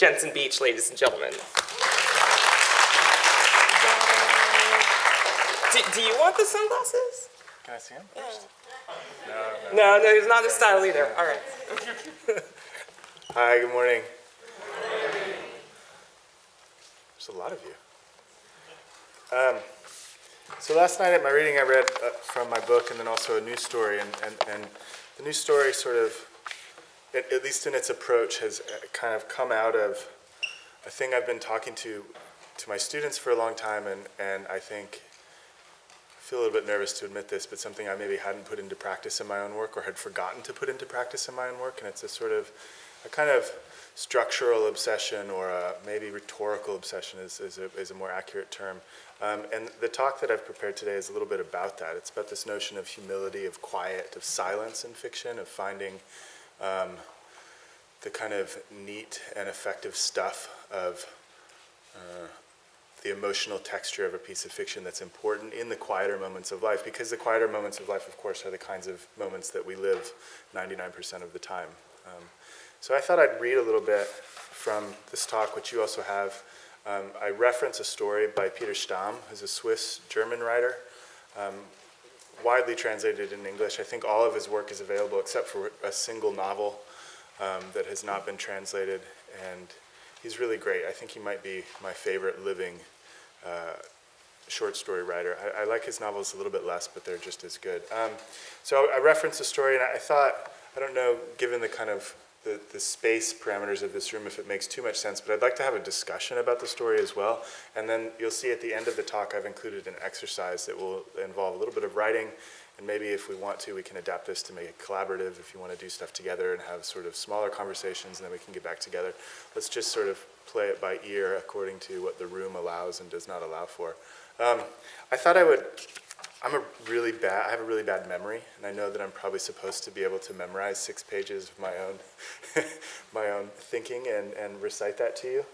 Jensen Beach, ladies and gentlemen. Do you want the sunglasses? Can I see him first? No, he's not his style either. All right. Hi, good morning. There's a lot of you. So last night at my reading, I read from my book and then also a news story, and the news story sort of, at least in its approach, has kind of come out of a thing I've been talking to my students for a long time, and I think, I feel a little bit nervous to admit this, but something I maybe hadn't put into practice in my own work or had forgotten to put into practice in my own work, and it's a kind of structural obsession, or maybe rhetorical obsession is a more accurate term. And the talk that I've prepared today is a little bit about that. It's about this notion of humility, of quiet, of silence in fiction, of finding the kind of neat and effective stuff of the emotional texture of a piece of fiction that's important in the quieter moments of life, because the quieter moments of life, of course, are the kinds of moments that we live 99% of the time. So I thought I'd read a little bit from this talk, which you also have. I reference a story by Peter Stamm, who's a Swiss-German writer, widely translated in English. I think all of his work is available except for a single novel that has not been translated, and he's really great. I think he might be my favorite living short story writer. I like his novels a little bit less, but they're just as good. So I referenced the story, and I thought, I don't know, given the kind of the space parameters of this room, if it makes too much sense, but I'd like to have a discussion about the story as well. And then you'll see at the end of the talk, I've included an exercise that will involve a little bit of writing, and maybe if we want to, we can adapt this to make it collaborative if you want to do stuff together and have sort of smaller conversations, and then we can get back together. Let's just sort of play it by ear according to what the room allows and does not allow for. I thought I would, I have a really bad memory, and I know that I'm probably supposed to be able to memorize 6 pages of my own, my own thinking and recite that to you.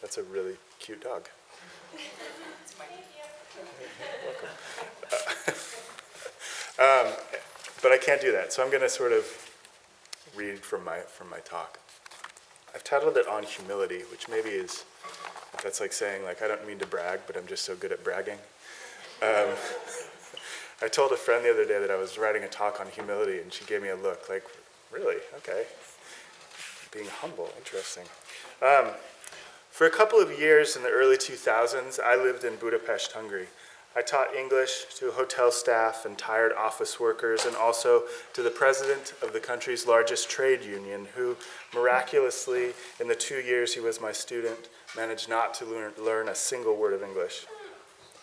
That's a really cute dog. Welcome. But I can't do that, so I'm going to sort of read from my talk. I've titled it On Humility, which maybe is, that's like saying, like, I don't mean to brag, but I'm just so good at bragging. I told a friend the other day that I was writing a talk on humility, and she gave me a look like, really? Okay. Being humble, interesting. For a couple of years in the early 2000s, I lived in Budapest, Hungary. I taught English to hotel staff and tired office workers, and also to the president of the country's largest trade union, who miraculously, in the 2 years he was my student, managed not to learn a single word of English.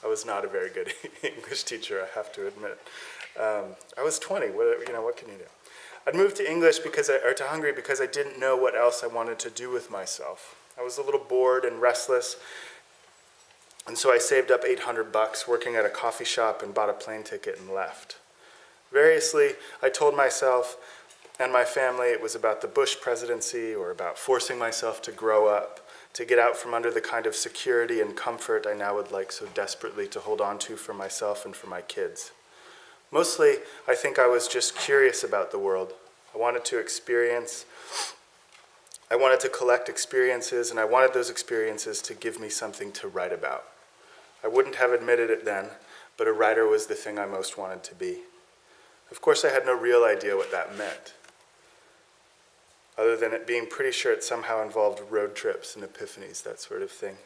I was not a very good English teacher, I have to admit. I was 20, what can you do? I'd moved to to Hungary because I didn't know what else I wanted to do with myself. I was a little bored and restless, and so I saved up $800 working at a coffee shop and bought a plane ticket and left. Variously, I told myself and my family it was about the Bush presidency or about forcing myself to grow up, to get out from under the kind of security and comfort I now would like so desperately to hold on to for myself and for my kids. Mostly, I think I was just curious about the world. I wanted to experience. I wanted to collect experiences, and I wanted those experiences to give me something to write about. I wouldn't have admitted it then, but a writer was the thing I most wanted to be. Of course, I had no real idea what that meant, other than it being pretty sure it somehow involved road trips and epiphanies, that sort of thing.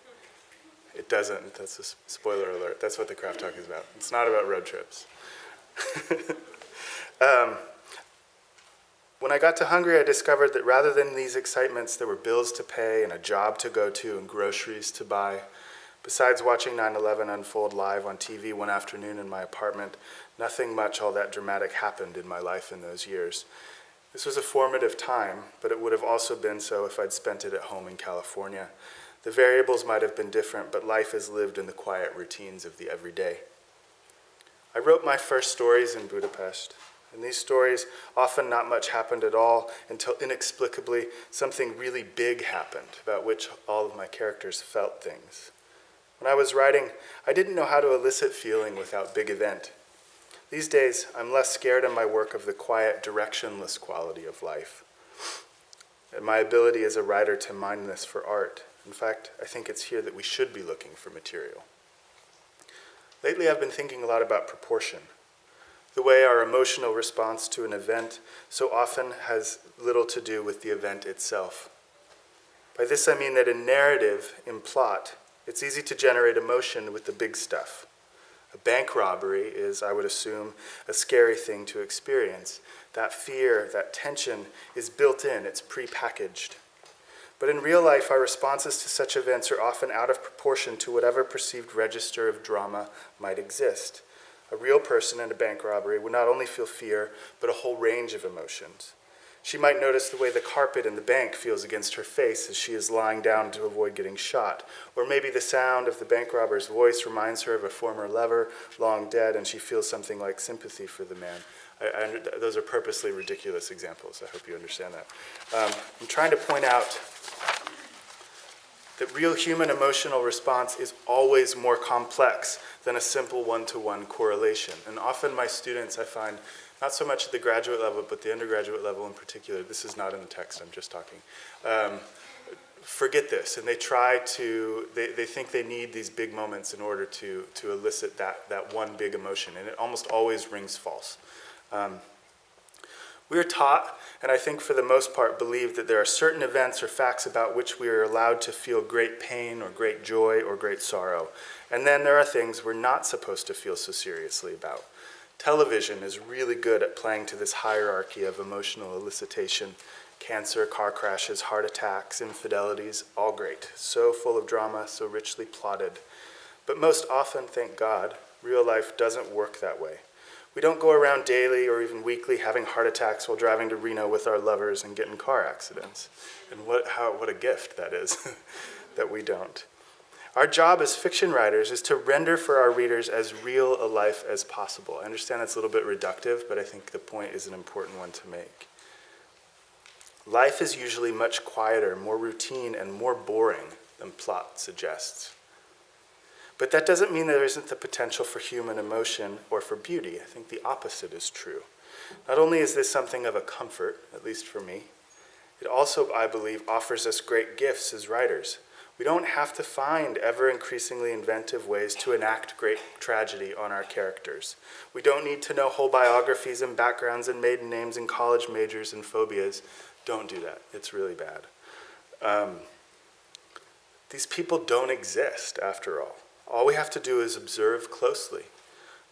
It doesn't. That's a spoiler alert. That's what the craft talk is about. It's not about road trips. When I got to Hungary, I discovered that rather than these excitements, there were bills to pay and a job to go to and groceries to buy. Besides watching 9/11 unfold live on TV one afternoon in my apartment, nothing much all that dramatic happened in my life in those years. This was a formative time, but it would have also been so if I'd spent it at home in California. The variables might have been different, but life is lived in the quiet routines of the everyday. I wrote my first stories in Budapest. In these stories, often not much happened at all until inexplicably something really big happened about which all of my characters felt things. When I was writing, I didn't know how to elicit feeling without big event. These days, I'm less scared in my work of the quiet, directionless quality of life. and my ability as a writer to mine this for art. In fact, I think it's here that we should be looking for material. Lately, I've been thinking a lot about proportion. The way our emotional response to an event so often has little to do with the event itself. By this I mean that in narrative, in plot, it's easy to generate emotion with the big stuff. A bank robbery is, I would assume, a scary thing to experience. That fear, that tension is built in, it's pre-packaged. But in real life, our responses to such events are often out of proportion to whatever perceived register of drama might exist. A real person in a bank robbery would not only feel fear, but a whole range of emotions. She might notice the way the carpet in the bank feels against her face as she is lying down to avoid getting shot. Or maybe the sound of the bank robber's voice reminds her of a former lover, long dead, and she feels something like sympathy for the man. Those are purposely ridiculous examples. I hope you understand that. I'm trying to point out that real human emotional response is always more complex than a simple one-to-one correlation. And often my students, I find, not so much at the graduate level, but the undergraduate level in particular, this is not in the text, I'm just talking, forget this, and they think they need these big moments in order to elicit that one big emotion, and it almost always rings false. We are taught, and I think for the most part believe, that there are certain events or facts about which we are allowed to feel great pain or great joy or great sorrow. And then there are things we're not supposed to feel so seriously about. Television is really good at playing to this hierarchy of emotional elicitation. Cancer, car crashes, heart attacks, infidelities, all great. So full of drama, so richly plotted. But most often, thank God, real life doesn't work that way. We don't go around daily or even weekly having heart attacks while driving to Reno with our lovers and get in car accidents. And what a gift that is, that we don't. Our job as fiction writers is to render for our readers as real a life as possible. I understand that's a little bit reductive, but I think the point is an important one to make. Life is usually much quieter, more routine, and more boring than plot suggests. But that doesn't mean there isn't the potential for human emotion or for beauty. I think the opposite is true. Not only is this something of a comfort, at least for me, it also, I believe, offers us great gifts as writers. We don't have to find ever-increasingly inventive ways to enact great tragedy on our characters. We don't need to know whole biographies and backgrounds and maiden names and college majors and phobias. Don't do that. It's really bad. These people don't exist, after all. All we have to do is observe closely,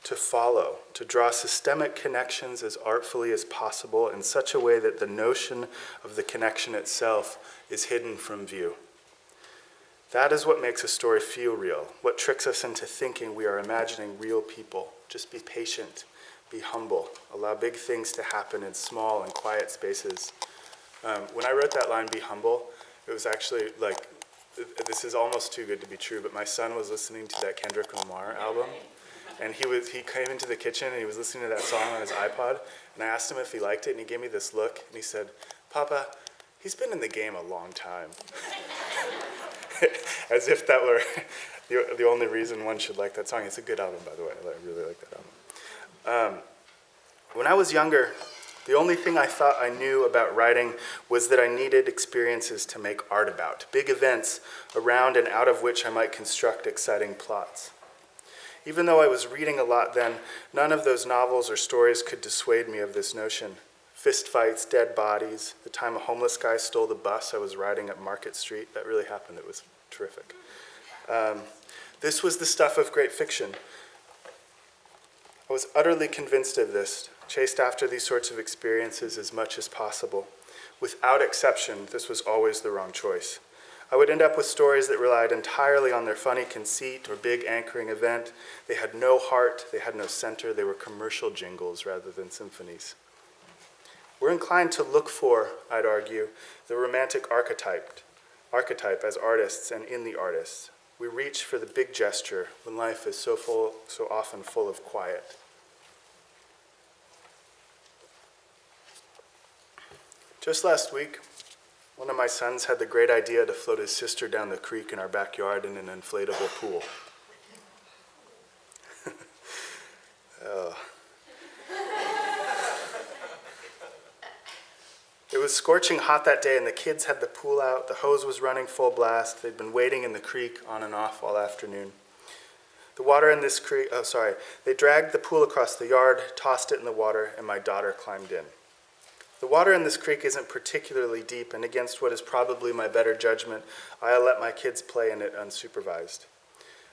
to follow, to draw systemic connections as artfully as possible in such a way that the notion of the connection itself is hidden from view. That is what makes a story feel real, what tricks us into thinking we are imagining real people. Just be patient, be humble, allow big things to happen in small and quiet spaces. When I wrote that line, be humble, it was actually like, this is almost too good to be true, but my son was listening to that Kendrick Lamar album, and he came into the kitchen and he was listening to that song on his iPod, and I asked him if he liked it, and he gave me this look, and he said, "Papa, he's been in the game a long time." As if that were the only reason one should like that song. It's a good album, by the way. I really like that album. When I was younger, the only thing I thought I knew about writing was that I needed experiences to make art about, big events around and out of which I might construct exciting plots. Even though I was reading a lot then, none of those novels or stories could dissuade me of this notion. Fistfights, dead bodies, the time a homeless guy stole the bus I was riding at Market Street, that really happened. It was terrific. This was the stuff of great fiction. I was utterly convinced of this, chased after these sorts of experiences as much as possible. Without exception, this was always the wrong choice. I would end up with stories that relied entirely on their funny conceit or big anchoring event. They had no heart, they had no center, they were commercial jingles rather than symphonies. We're inclined to look for, I'd argue, the romantic archetype as artists and in the artists. We reach for the big gesture when life is so often full of quiet. Just last week, one of my sons had the great idea to float his sister down the creek in our backyard in an inflatable pool. It was scorching hot that day, and the kids had the pool out. The hose was running full blast. They'd been wading in the creek on and off all afternoon. The water in this creek, they dragged the pool across the yard, tossed it in the water, and my daughter climbed in. The water in this creek isn't particularly deep, and against what is probably my better judgment, I let my kids play in it unsupervised.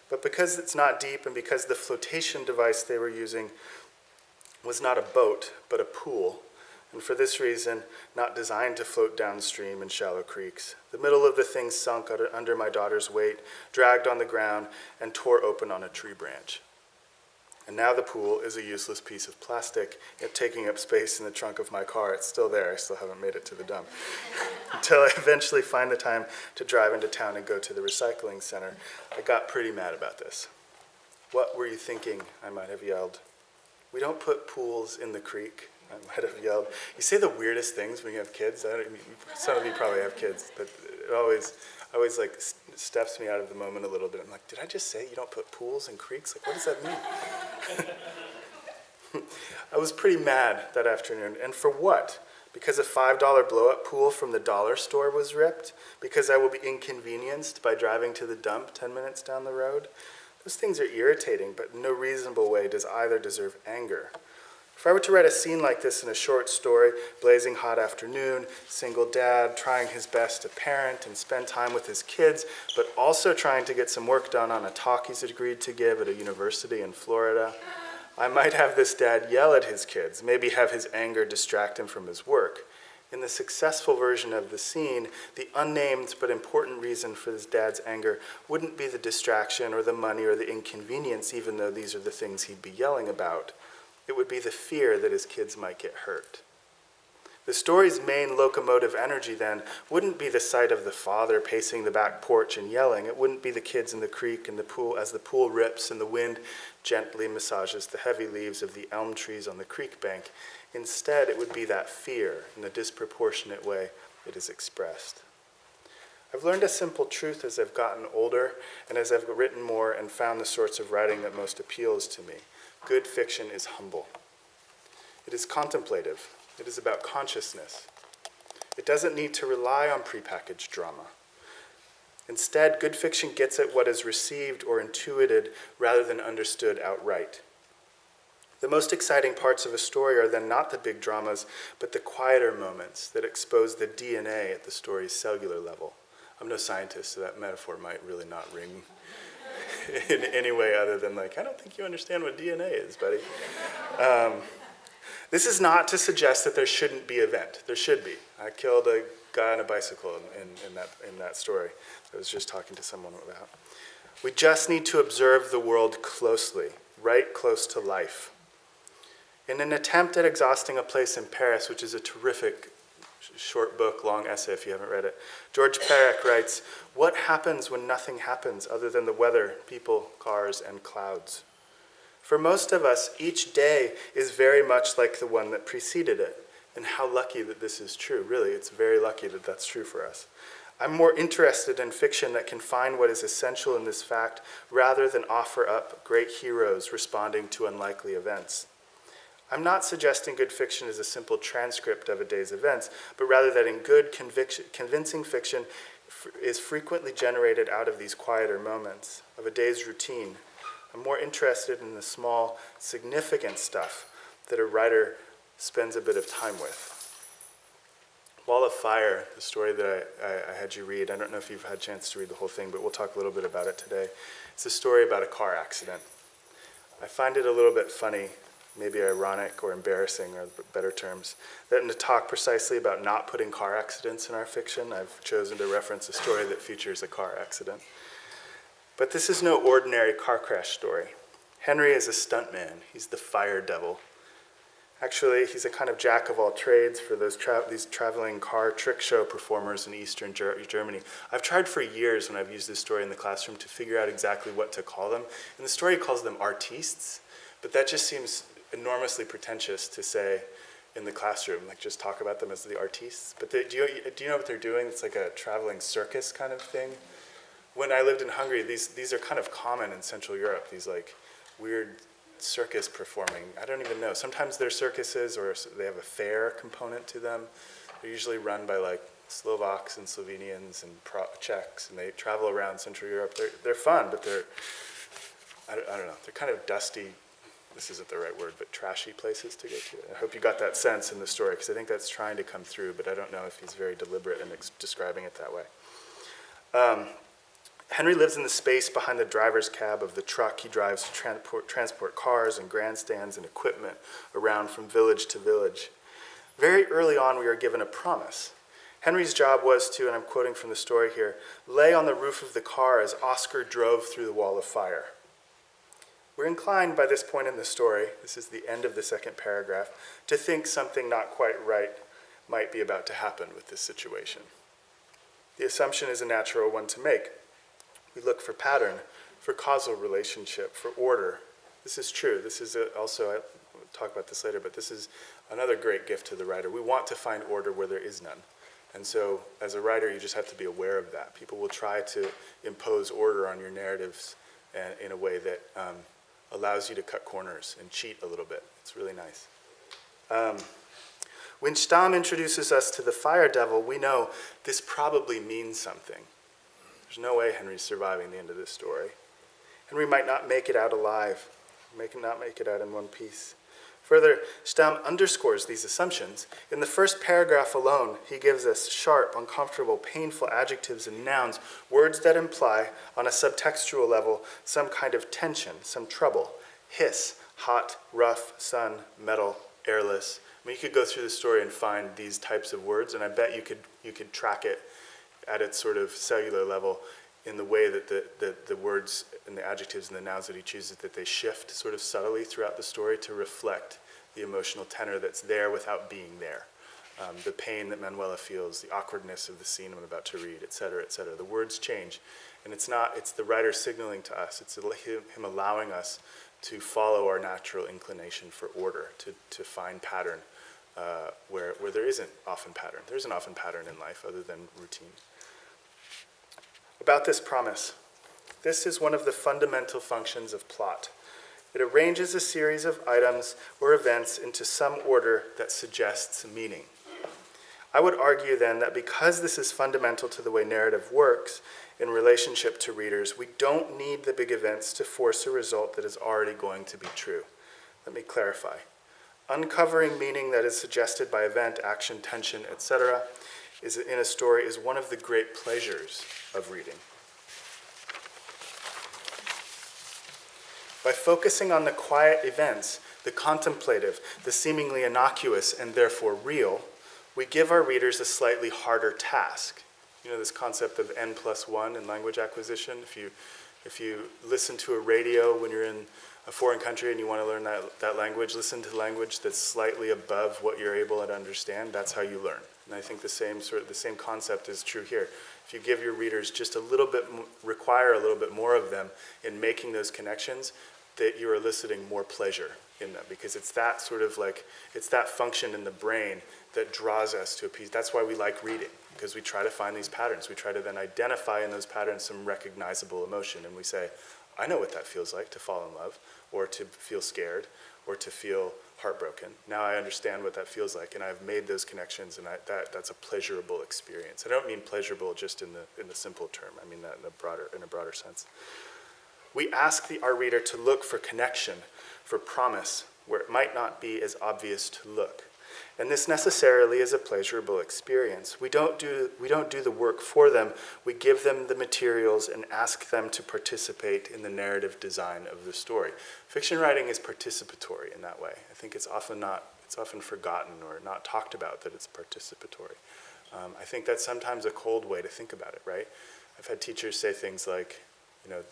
But because it's not deep, and because the flotation device they were using was not a boat, but a pool, and for this reason, not designed to float downstream in shallow creeks, the middle of the thing sunk under my daughter's weight, dragged on the ground, and tore open on a tree branch. And now the pool is a useless piece of plastic, yet taking up space in the trunk of my car. It's still there. I still haven't made it to the dump. Until I eventually find the time to drive into town and go to the recycling center. I got pretty mad about this. What were you thinking? I might have yelled. We don't put pools in the creek. I might have yelled. You say the weirdest things when you have kids. Some of you probably have kids, but it always like steps me out of the moment a little bit. I'm like, did I just say you don't put pools in creeks? Like, what does that mean? I was pretty mad that afternoon. And for what? Because a $5 blow-up pool from the dollar store was ripped? Because I will be inconvenienced by driving to the dump 10 minutes down the road? Those things are irritating, but in no reasonable way does either deserve anger. If I were to write a scene like this in a short story, blazing hot afternoon, single dad, trying his best to parent and spend time with his kids, but also trying to get some work done on a talk he's agreed to give at a university in Florida, I might have this dad yell at his kids, maybe have his anger distract him from his work. In the successful version of the scene, the unnamed but important reason for this dad's anger wouldn't be the distraction or the money or the inconvenience, even though these are the things he'd be yelling about. It would be the fear that his kids might get hurt. The story's main locomotive energy, then, wouldn't be the sight of the father pacing the back porch and yelling. It wouldn't be the kids in the creek and the pool as the pool rips and the wind gently massages the heavy leaves of the elm trees on the creek bank. Instead, it would be that fear in the disproportionate way it is expressed. I've learned a simple truth as I've gotten older and as I've written more and found the sorts of writing that most appeals to me. Good fiction is humble. It is contemplative. It is about consciousness. It doesn't need to rely on prepackaged drama. Instead, good fiction gets at what is received or intuited rather than understood outright. The most exciting parts of a story are then not the big dramas, but the quieter moments that expose the DNA at the story's cellular level. I'm no scientist, so that metaphor might really not ring in any way other than like, I don't think you understand what DNA is, buddy. This is not to suggest that there shouldn't be event. There should be. I killed a guy on a bicycle in that story that I was just talking to someone about. We just need to observe the world closely, right close to life. In an attempt at exhausting a place in Paris, which is a terrific short book, long essay if you haven't read it, George Perec writes, "What happens when nothing happens other than the weather, people, cars, and clouds?" For most of us, each day is very much like the one that preceded it. And how lucky that this is true. Really, it's very lucky that that's true for us. I'm more interested in fiction that can find what is essential in this fact rather than offer up great heroes responding to unlikely events. I'm not suggesting good fiction is a simple transcript of a day's events, but rather that in good, convincing fiction is frequently generated out of these quieter moments, of a day's routine. I'm more interested in the small, significant stuff that a writer spends a bit of time with. Wall of Fire, the story that I had you read, I don't know if you've had a chance to read the whole thing, but we'll talk a little bit about it today. It's a story about a car accident. I find it a little bit funny, maybe ironic or embarrassing are better terms, that in a talk precisely about not putting car accidents in our fiction, I've chosen to reference a story that features a car accident. But this is no ordinary car crash story. Henry is a stuntman. He's the fire devil. Actually, he's a kind of jack of all trades for these traveling car trick show performers in Eastern Germany. I've tried for years when I've used this story in the classroom to figure out exactly what to call them. And the story calls them artistes, but that just seems enormously pretentious to say in the classroom, like just talk about them as the artistes. But do you know what they're doing? It's like a traveling circus kind of thing. When I lived in Hungary, these are kind of common in Central Europe, these like weird circus performing. I don't even know. Sometimes they're circuses or they have a fair component to them. They're usually run by like Slovaks and Slovenians and Czechs, and they travel around Central Europe. They're fun, but I don't know, they're kind of dusty, this isn't the right word, but trashy places to go to. I hope you got that sense in the story, because I think that's trying to come through, but I don't know if he's very deliberate in describing it that way. Henry lives in the space behind the driver's cab of the truck he drives to transport cars and grandstands and equipment around from village to village. Very early on, we are given a promise. Henry's job was to, and I'm quoting from the story here, lay on the roof of the car as Oscar drove through the wall of fire. We're inclined by this point in the story, this is the end of the second paragraph, to think something not quite right might be about to happen with this situation. The assumption is a natural one to make. We look for pattern, for causal relationship, for order. This is true. This is also, I'll talk about this later, but this is another great gift to the writer. We want to find order where there is none. And so as a writer, you just have to be aware of that. People will try to impose order on your narratives in a way that allows you to cut corners and cheat a little bit. It's really nice. When Stamm introduces us to the fire devil, we know this probably means something. There's no way Henry's surviving the end of this story. Henry might not make it out alive, not make it out in one piece. Further, Stamm underscores these assumptions. In the first paragraph alone, he gives us sharp, uncomfortable, painful adjectives and nouns, words that imply, on a subtextual level, some kind of tension, some trouble. Hiss, hot, rough, sun, metal, airless. I mean, you could go through the story and find these types of words, and I bet you could track it at its sort of cellular level in the way that the words and the adjectives and the nouns that he chooses, that they shift sort of subtly throughout the story to reflect the emotional tenor that's there without being there. The pain that Manuela feels, the awkwardness of the scene I'm about to read, et cetera, et cetera. The words change, and it's the writer signaling to us, it's him allowing us to follow our natural inclination for order, to find pattern where there isn't often pattern. There isn't often pattern in life other than routine. About this promise, this is one of the fundamental functions of plot. It arranges a series of items or events into some order that suggests meaning. I would argue then that because this is fundamental to the way narrative works in relationship to readers, we don't need the big events to force a result that is already going to be true. Let me clarify. Uncovering meaning that is suggested by event, action, tension, etc., in a story is one of the great pleasures of reading. By focusing on the quiet events, the contemplative, the seemingly innocuous and therefore real, we give our readers a slightly harder task. You know this concept of N+1 in language acquisition? If you listen to a radio when you're in a foreign country and you want to learn that language, listen to language that's slightly above what you're able to understand. That's how you learn. And I think the same concept is true here. If you give your readers just a little bit, require a little bit more of them in making those connections, that you're eliciting more pleasure in them, because it's that sort of like, it's that function in the brain that draws us to a piece. That's why we like reading, because we try to find these patterns. We try to then identify in those patterns some recognizable emotion, and we say, I know what that feels like to fall in love, or to feel scared, or to feel heartbroken. Now I understand what that feels like, and I've made those connections, and that's a pleasurable experience. I don't mean pleasurable just in the simple term. I mean that in a broader sense. We ask our reader to look for connection, for promise, where it might not be as obvious to look. And this necessarily is a pleasurable experience. We don't do the work for them. We give them the materials and ask them to participate in the narrative design of the story. Fiction writing is participatory in that way. I think it's often forgotten or not talked about that it's participatory. I think that's sometimes a cold way to think about it, right? I've had teachers say things like,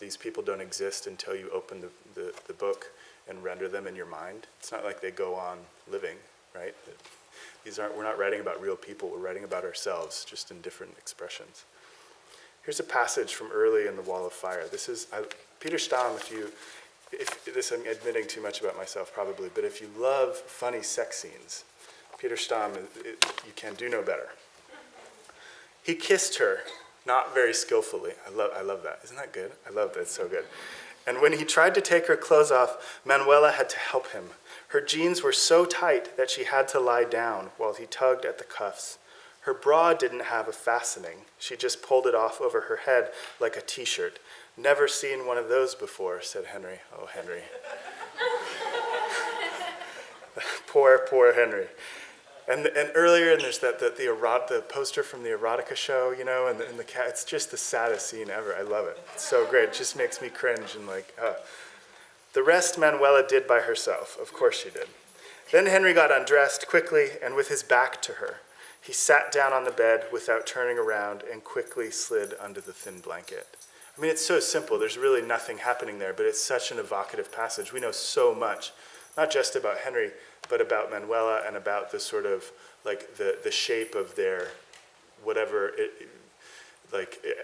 these people don't exist until you open the book and render them in your mind. It's not like they go on living, right? We're not writing about real people, we're writing about ourselves, just in different expressions. Here's a passage from early in The Wall of Fire. This is Peter Stamm, I'm admitting too much about myself probably, but if you love funny sex scenes, Peter Stamm, you can do no better. He kissed her, not very skillfully. I love that. Isn't that good? I love that. It's so good. And when he tried to take her clothes off, Manuela had to help him. Her jeans were so tight that she had to lie down while he tugged at the cuffs. Her bra didn't have a fastening. She just pulled it off over her head like a t-shirt. Never seen one of those before, said Henry. Oh, Henry. Poor Henry. And earlier, and there's the poster from the erotica show, you know, and the cat. It's just the saddest scene ever. I love it. It's so great. It just makes me cringe and like, The rest Manuela did by herself. Of course she did. Then Henry got undressed quickly and with his back to her. He sat down on the bed without turning around and quickly slid under the thin blanket. I mean, it's so simple. There's really nothing happening there, but it's such an evocative passage. We know so much, not just about Henry, but about Manuela and about the sort of, like, the shape of their, whatever,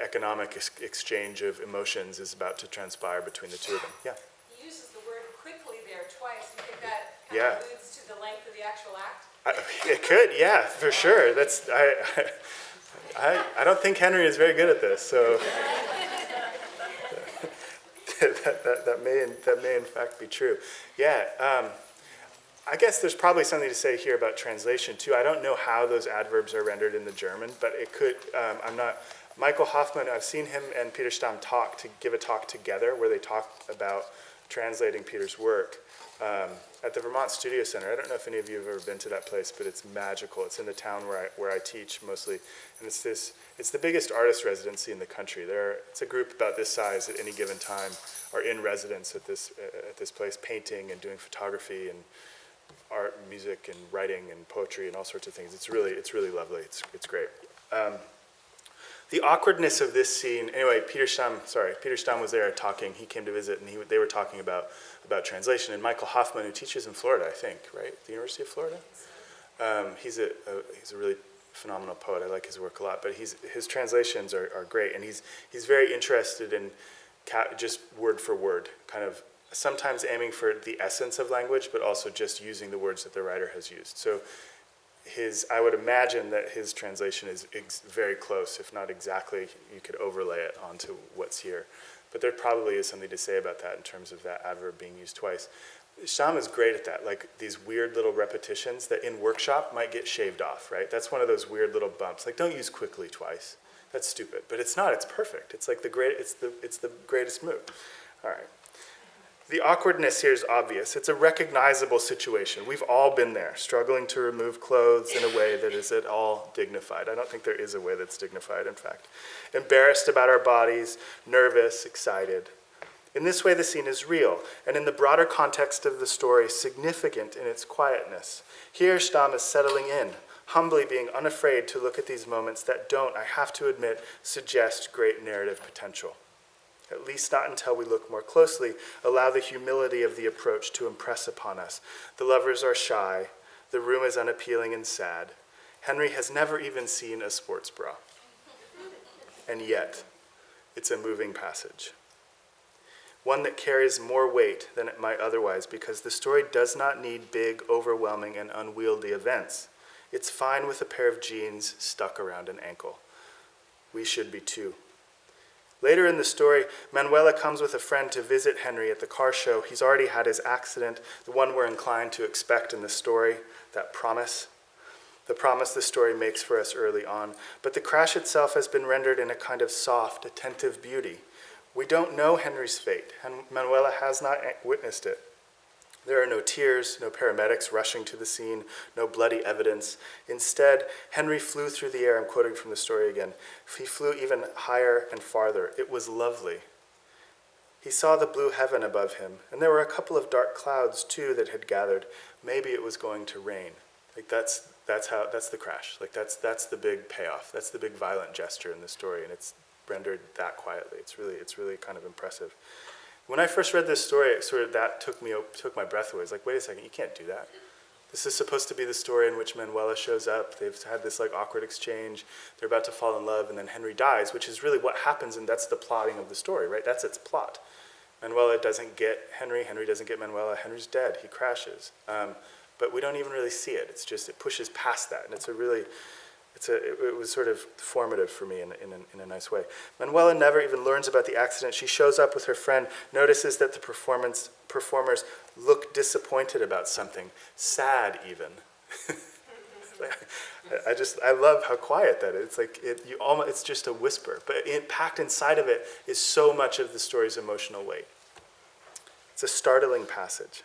economic exchange of emotions is about to transpire between the two of them. Yeah? He uses the word quickly there twice. Do you think that kind of alludes to the length of the actual act? It could, yeah, for sure. I don't think Henry is very good at this, so that may in fact be true. Yeah, I guess there's probably something to say here about translation too. I don't know how those adverbs are rendered in the German, but it could. Michael Hoffman. I've seen him and Peter Stamm give a talk together where they talk about translating Peter's work. At the Vermont Studio Center. I don't know if any of you have ever been to that place, but it's magical. It's in the town where I teach mostly, and it's the biggest artist residency in the country. It's a group about this size at any given time are in residence at this place, painting and doing photography and art, and music and writing and poetry and all sorts of things. It's really lovely. It's great. The awkwardness of this scene. Anyway, Peter Stamm was there talking. He came to visit, and they were talking about translation. And Michael Hoffman, who teaches in Florida, I think, right, the University of Florida. He's a really phenomenal poet. I like his work a lot. But his translations are great, and he's very interested in just word for word, kind of sometimes aiming for the essence of language, but also just using the words that the writer has used. So I would imagine that his translation is very close, if not exactly. You could overlay it onto what's here. But there probably is something to say about that in terms of that adverb being used twice. Stamm is great at that, like these weird little repetitions that in workshop might get shaved off, right? That's one of those weird little bumps. Like, don't use quickly twice. That's stupid. But it's not. It's perfect. It's like it's the greatest move. All right. The awkwardness here is obvious. It's a recognizable situation. We've all been there, struggling to remove clothes in a way that is at all dignified. I don't think there is a way that's dignified, in fact. Embarrassed about our bodies, nervous, excited. In this way, the scene is real, and in the broader context of the story, significant in its quietness. Here, Stamm is settling in, humbly being unafraid to look at these moments that don't, I have to admit, suggest great narrative potential. At least not until we look more closely, allow the humility of the approach to impress upon us. The lovers are shy, the room is unappealing and sad. Henry has never even seen a sports bra. And yet, it's a moving passage. One that carries more weight than it might otherwise, because the story does not need big, overwhelming, and unwieldy events. It's fine with a pair of jeans stuck around an ankle. We should be too. Later in the story, Manuela comes with a friend to visit Henry at the car show. He's already had his accident, the one we're inclined to expect in the story, that promise. The promise the story makes for us early on. But the crash itself has been rendered in a kind of soft, attentive beauty. We don't know Henry's fate, and Manuela has not witnessed it. There are no tears, no paramedics rushing to the scene, no bloody evidence. Instead, Henry flew through the air. I'm quoting from the story again. He flew even higher and farther. It was lovely. He saw the blue heaven above him, and there were a couple of dark clouds, too, that had gathered. Maybe it was going to rain. Like that's the crash. Like that's the big payoff. That's the big violent gesture in the story, and it's rendered that quietly. It's really kind of impressive. When I first read this story, that took my breath away. It's like, wait a second, you can't do that. This is supposed to be the story in which Manuela shows up. They've had this like awkward exchange. They're about to fall in love, and then Henry dies, which is really what happens, and that's the plotting of the story, right? That's its plot. Manuela doesn't get Henry. Henry doesn't get Manuela. Henry's dead. He crashes. But we don't even really see it. It's just, it pushes past that, and it was sort of formative for me in a nice way. Manuela never even learns about the accident. She shows up with her friend, notices that the performers look disappointed about something, sad even. I love how quiet that is. It's like it's just a whisper, but packed inside of it is so much of the story's emotional weight. It's a startling passage.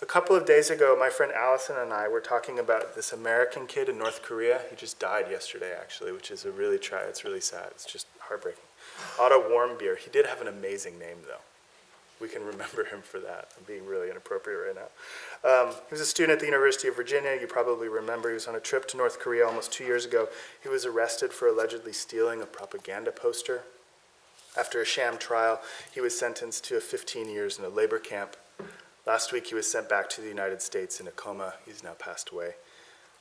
A couple of days ago, my friend Allison and I were talking about this American kid in North Korea. He just died yesterday, actually, which is it's really sad. It's just heartbreaking. Otto Warmbier. He did have an amazing name, though. We can remember him for that. I'm being really inappropriate right now. He was a student at the University of Virginia. You probably remember he was on a trip to North Korea almost 2 years ago. He was arrested for allegedly stealing a propaganda poster. After a sham trial, he was sentenced to 15 years in a labor camp. Last week, he was sent back to the United States in a coma. He's now passed away.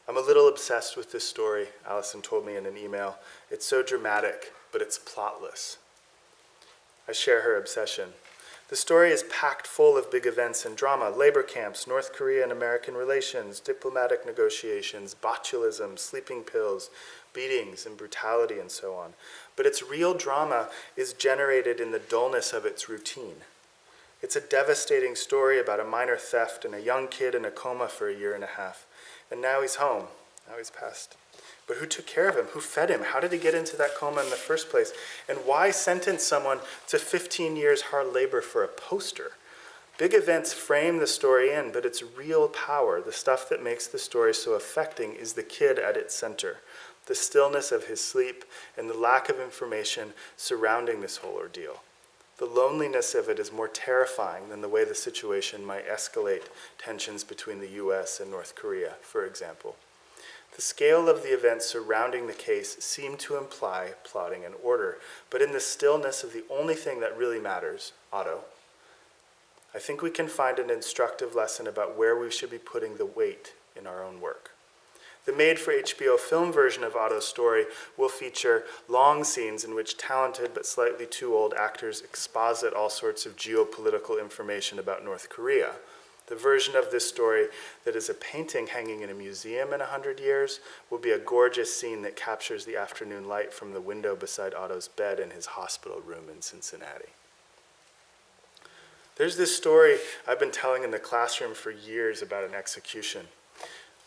I'm a little obsessed with this story, Allison told me in an email. It's so dramatic, but it's plotless. I share her obsession. The story is packed full of big events and drama: labor camps, North Korea and American relations, diplomatic negotiations, botulism, sleeping pills, beatings and brutality, and so on. But its real drama is generated in the dullness of its routine. It's a devastating story about a minor theft and a young kid in a coma for 1.5 years. And now he's home. Now he's passed. But who took care of him? Who fed him? How did he get into that coma in the first place? And why sentence someone to 15 years hard labor for a poster? Big events frame the story in, but its real power, the stuff that makes the story so affecting, is the kid at its center. The stillness of his sleep and the lack of information surrounding this whole ordeal. The loneliness of it is more terrifying than the way the situation might escalate tensions between the US and North Korea, for example. The scale of the events surrounding the case seem to imply plotting and order, but in the stillness of the only thing that really matters, Otto, I think we can find an instructive lesson about where we should be putting the weight in our own work. The made-for-HBO film version of Otto's story will feature long scenes in which talented but slightly too old actors exposit all sorts of geopolitical information about North Korea. The version of this story that is a painting hanging in a museum in 100 years will be a gorgeous scene that captures the afternoon light from the window beside Otto's bed in his hospital room in Cincinnati. There's this story I've been telling in the classroom for years about an execution.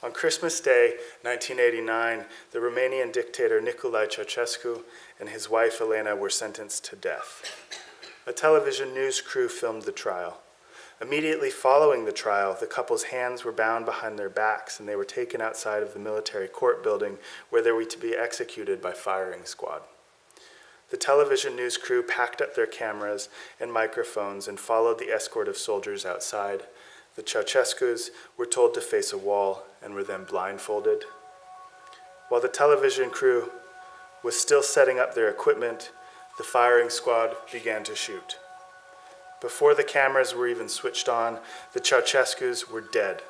On Christmas Day, 1989, the Romanian dictator Nicolae Ceausescu and his wife Elena were sentenced to death. A television news crew filmed the trial. Immediately following the trial, the couple's hands were bound behind their backs and they were taken outside of the military court building where they were to be executed by firing squad. The television news crew packed up their cameras and microphones and followed the escort of soldiers outside. The Ceausescus were told to face a wall and were then blindfolded. While the television crew was still setting up their equipment, the firing squad began to shoot. Before the cameras were even switched on, the Ceausescus were dead.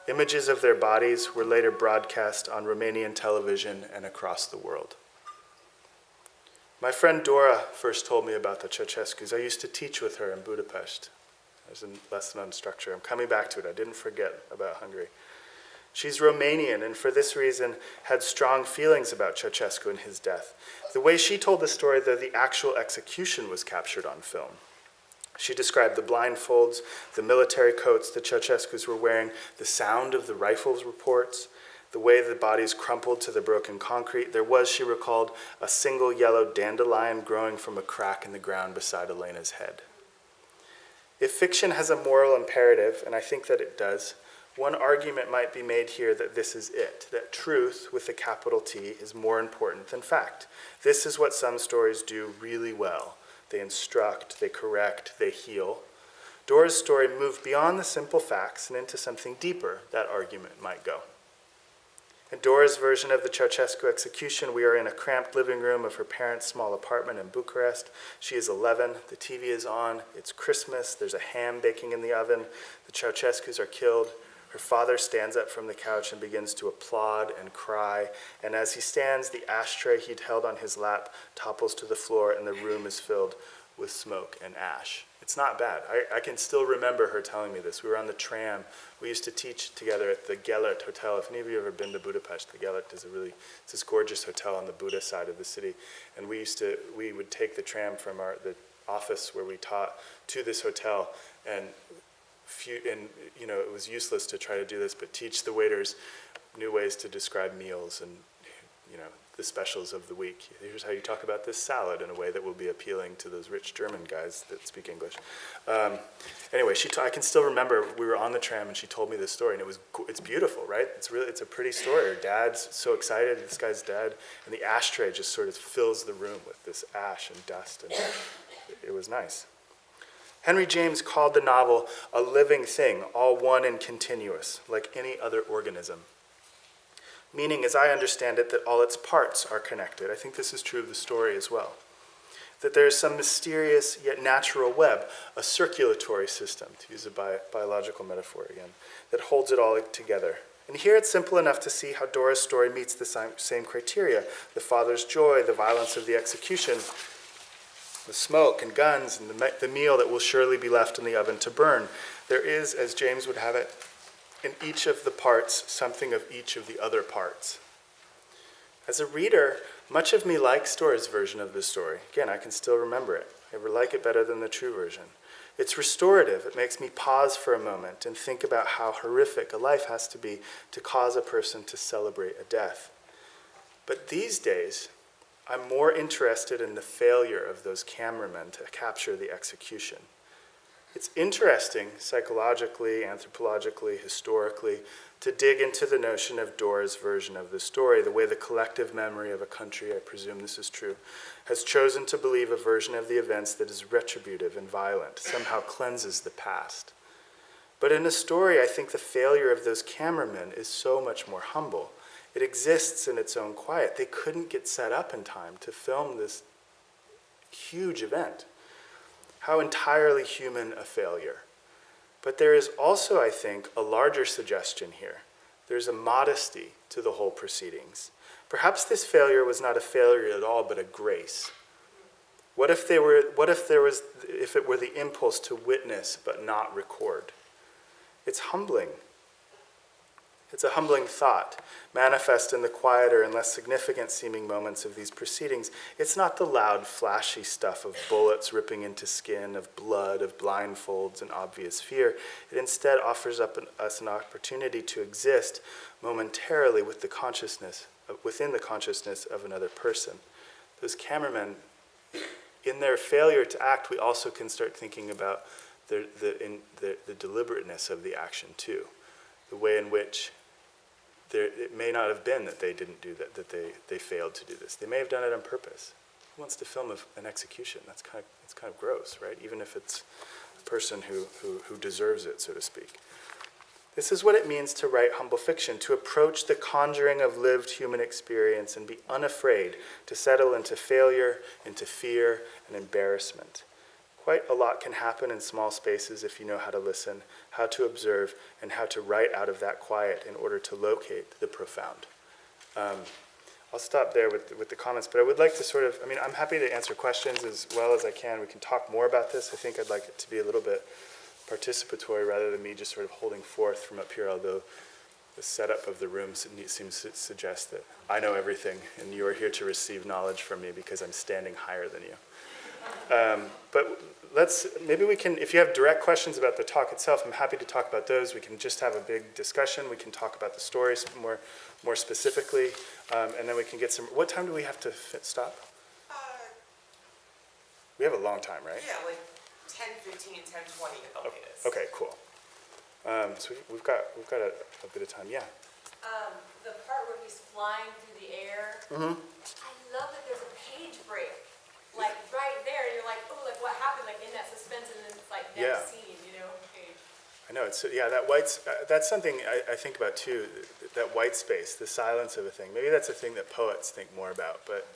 Images of their bodies were later broadcast on Romanian television and across the world. My friend Dora first told me about the Ceausescus. I used to teach with her in Budapest. There's a lesson on structure. I'm coming back to it. I didn't forget about Hungary. She's Romanian, and for this reason had strong feelings about Ceausescu and his death. The way she told the story, though, the actual execution was captured on film. She described the blindfolds, the military coats the Ceausescus were wearing, the sound of the rifles reports, the way the bodies crumpled to the broken concrete. There was, she recalled, a single yellow dandelion growing from a crack in the ground beside Elena's head. If fiction has a moral imperative, and I think that it does, one argument might be made here that this is it, that truth, with a capital T, is more important than fact. This is what some stories do really well. They instruct, they correct, they heal. Dora's story moved beyond the simple facts and into something deeper, that argument might go. In Dora's version of the Ceausescu execution, we are in a cramped living room of her parents' small apartment in Bucharest. She is 11, the TV is on, it's Christmas, there's a ham baking in the oven, the Ceausescus are killed. Her father stands up from the couch and begins to applaud and cry, and as he stands, the ashtray he'd held on his lap topples to the floor and the room is filled with smoke and ash. It's not bad. I can still remember her telling me this. We were on the tram. We used to teach together at the Gellert Hotel. If any of you have ever been to Budapest, the Gellert is it's this gorgeous hotel on the Buda side of the city. And we would take the tram from the office where we taught to this hotel, and it was useless to try to do this, but teach the waiters new ways to describe meals and, the specials of the week. Here's how you talk about this salad in a way that will be appealing to those rich German guys that speak English. Anyway, I can still remember we were on the tram and she told me this story, and it's beautiful, right? It's a pretty story. Her dad's so excited, this guy's dead, and the ashtray just sort of fills the room with this ash and dust, and it was nice. Henry James called the novel a living thing, all one and continuous, like any other organism. Meaning, as I understand it, that all its parts are connected. I think this is true of the story as well. That there is some mysterious yet natural web, a circulatory system, to use a biological metaphor again, that holds it all together. And here it's simple enough to see how Dora's story meets the same criteria. The father's joy, the violence of the execution, the smoke and guns, and the meal that will surely be left in the oven to burn. There is, as James would have it, in each of the parts, something of each of the other parts. As a reader, much of me likes Dora's version of this story. Again, I can still remember it. I like it better than the true version. It's restorative. It makes me pause for a moment and think about how horrific a life has to be to cause a person to celebrate a death. But these days, I'm more interested in the failure of those cameramen to capture the execution. It's interesting, psychologically, anthropologically, historically, to dig into the notion of Dora's version of the story, the way the collective memory of a country, I presume this is true, has chosen to believe a version of the events that is retributive and violent, somehow cleanses the past. But in a story, I think the failure of those cameramen is so much more humble. It exists in its own quiet. They couldn't get set up in time to film this huge event. How entirely human a failure. But there is also, I think, a larger suggestion here. There's a modesty to the whole proceedings. Perhaps this failure was not a failure at all, but a grace. What if it were the impulse to witness but not record? It's humbling. It's a humbling thought, manifest in the quieter and less significant seeming moments of these proceedings. It's not the loud, flashy stuff of bullets ripping into skin, of blood, of blindfolds and obvious fear. It instead offers us an opportunity to exist momentarily within the consciousness of another person. Those cameramen, in their failure to act, we also can start thinking about the deliberateness of the action too, the way in which it may not have been that they didn't do that they failed to do this. They may have done it on purpose. Who wants to film an execution? It's kind of gross, right? Even if it's a person who deserves it, so to speak. This is what it means to write humble fiction, to approach the conjuring of lived human experience and be unafraid to settle into failure, into fear, and embarrassment. Quite a lot can happen in small spaces if you know how to listen, how to observe, and how to write out of that quiet in order to locate the profound. I'll stop there with the comments, but I would like to I'm happy to answer questions as well as I can. We can talk more about this. I think I'd like it to be a little bit participatory rather than me just sort of holding forth from up here, although the setup of the room seems to suggest that I know everything and you are here to receive knowledge from me because I'm standing higher than you. But maybe we can, if you have direct questions about the talk itself, I'm happy to talk about those. We can just have a big discussion. We can talk about the stories more specifically, and then we can get some, what time do we have to stop? We have a long time, right? Yeah, like 10:15, 10:20 at the latest. Okay, cool. So we've got a bit of time, yeah. The part where he's flying through the air, Mm-hmm. I love that there's a page break. Like right there, and you're like, oh, like what happened? Like in that suspense, and then it's like next scene, page. I know, that's something I think about too, that white space, the silence of a thing. Maybe that's a thing that poets think more about, but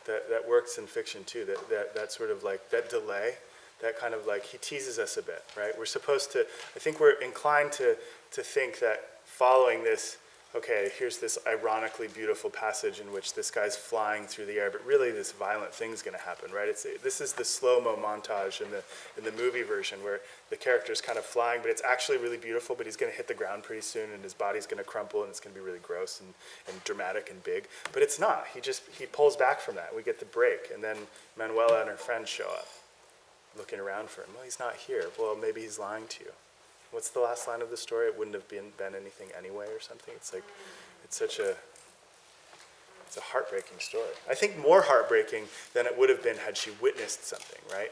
that works in fiction too, that sort of like, that delay, that kind of like, he teases us a bit, right? We're supposed to, I think we're inclined to think that following this, okay, here's this ironically beautiful passage in which this guy's flying through the air, but really this violent thing's going to happen, right? This is the slow-mo montage in the movie version where the character's kind of flying, but it's actually really beautiful, but he's going to hit the ground pretty soon, and his body's going to crumple, and it's going to be really gross and dramatic and big. But it's not. He pulls back from that. We get the break, and then Manuela and her friends show up, looking around for him. Well, he's not here. Well, maybe he's lying to you. what's the last line of the story? It wouldn't have been anything anyway or something. It's like, it's a heartbreaking story. I think more heartbreaking than it would have been had she witnessed something, right?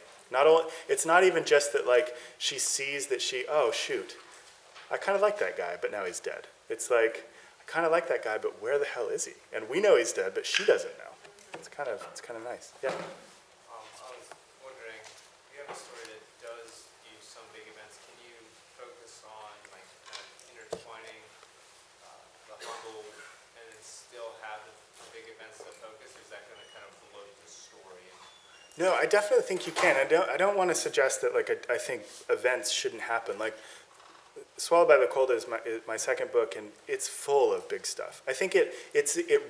It's not even just that like she sees that oh shoot, I kind of like that guy, but now he's dead. It's like, I kind of like that guy, but where the hell is he? And we know he's dead, but she doesn't know. It's kind of nice. Yeah. I was wondering, you have a story that does use some big events. Can you focus on like kind of intertwining the humble and then still have the big events to focus? Or is that going to kind of bloat the story? No, I definitely think you can. I don't want to suggest that like I think events shouldn't happen. Like Swallowed by the Cold is my second book, and it's full of big stuff. I think it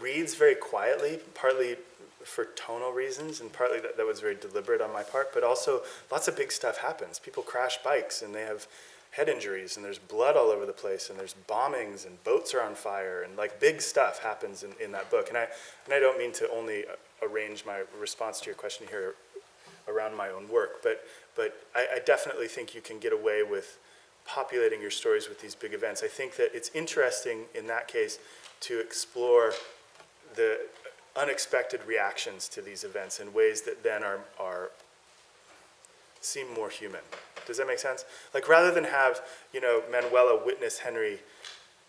reads very quietly, partly for tonal reasons, and partly that was very deliberate on my part, but also lots of big stuff happens. People crash bikes, and they have head injuries, and there's blood all over the place, and there's bombings, and boats are on fire, and like big stuff happens in that book. And I don't mean to only arrange my response to your question here around my own work, but I definitely think you can get away with populating your stories with these big events. I think that it's interesting in that case to explore the unexpected reactions to these events in ways that then seem more human. Does that make sense? Like rather than have, Manuela witness Henry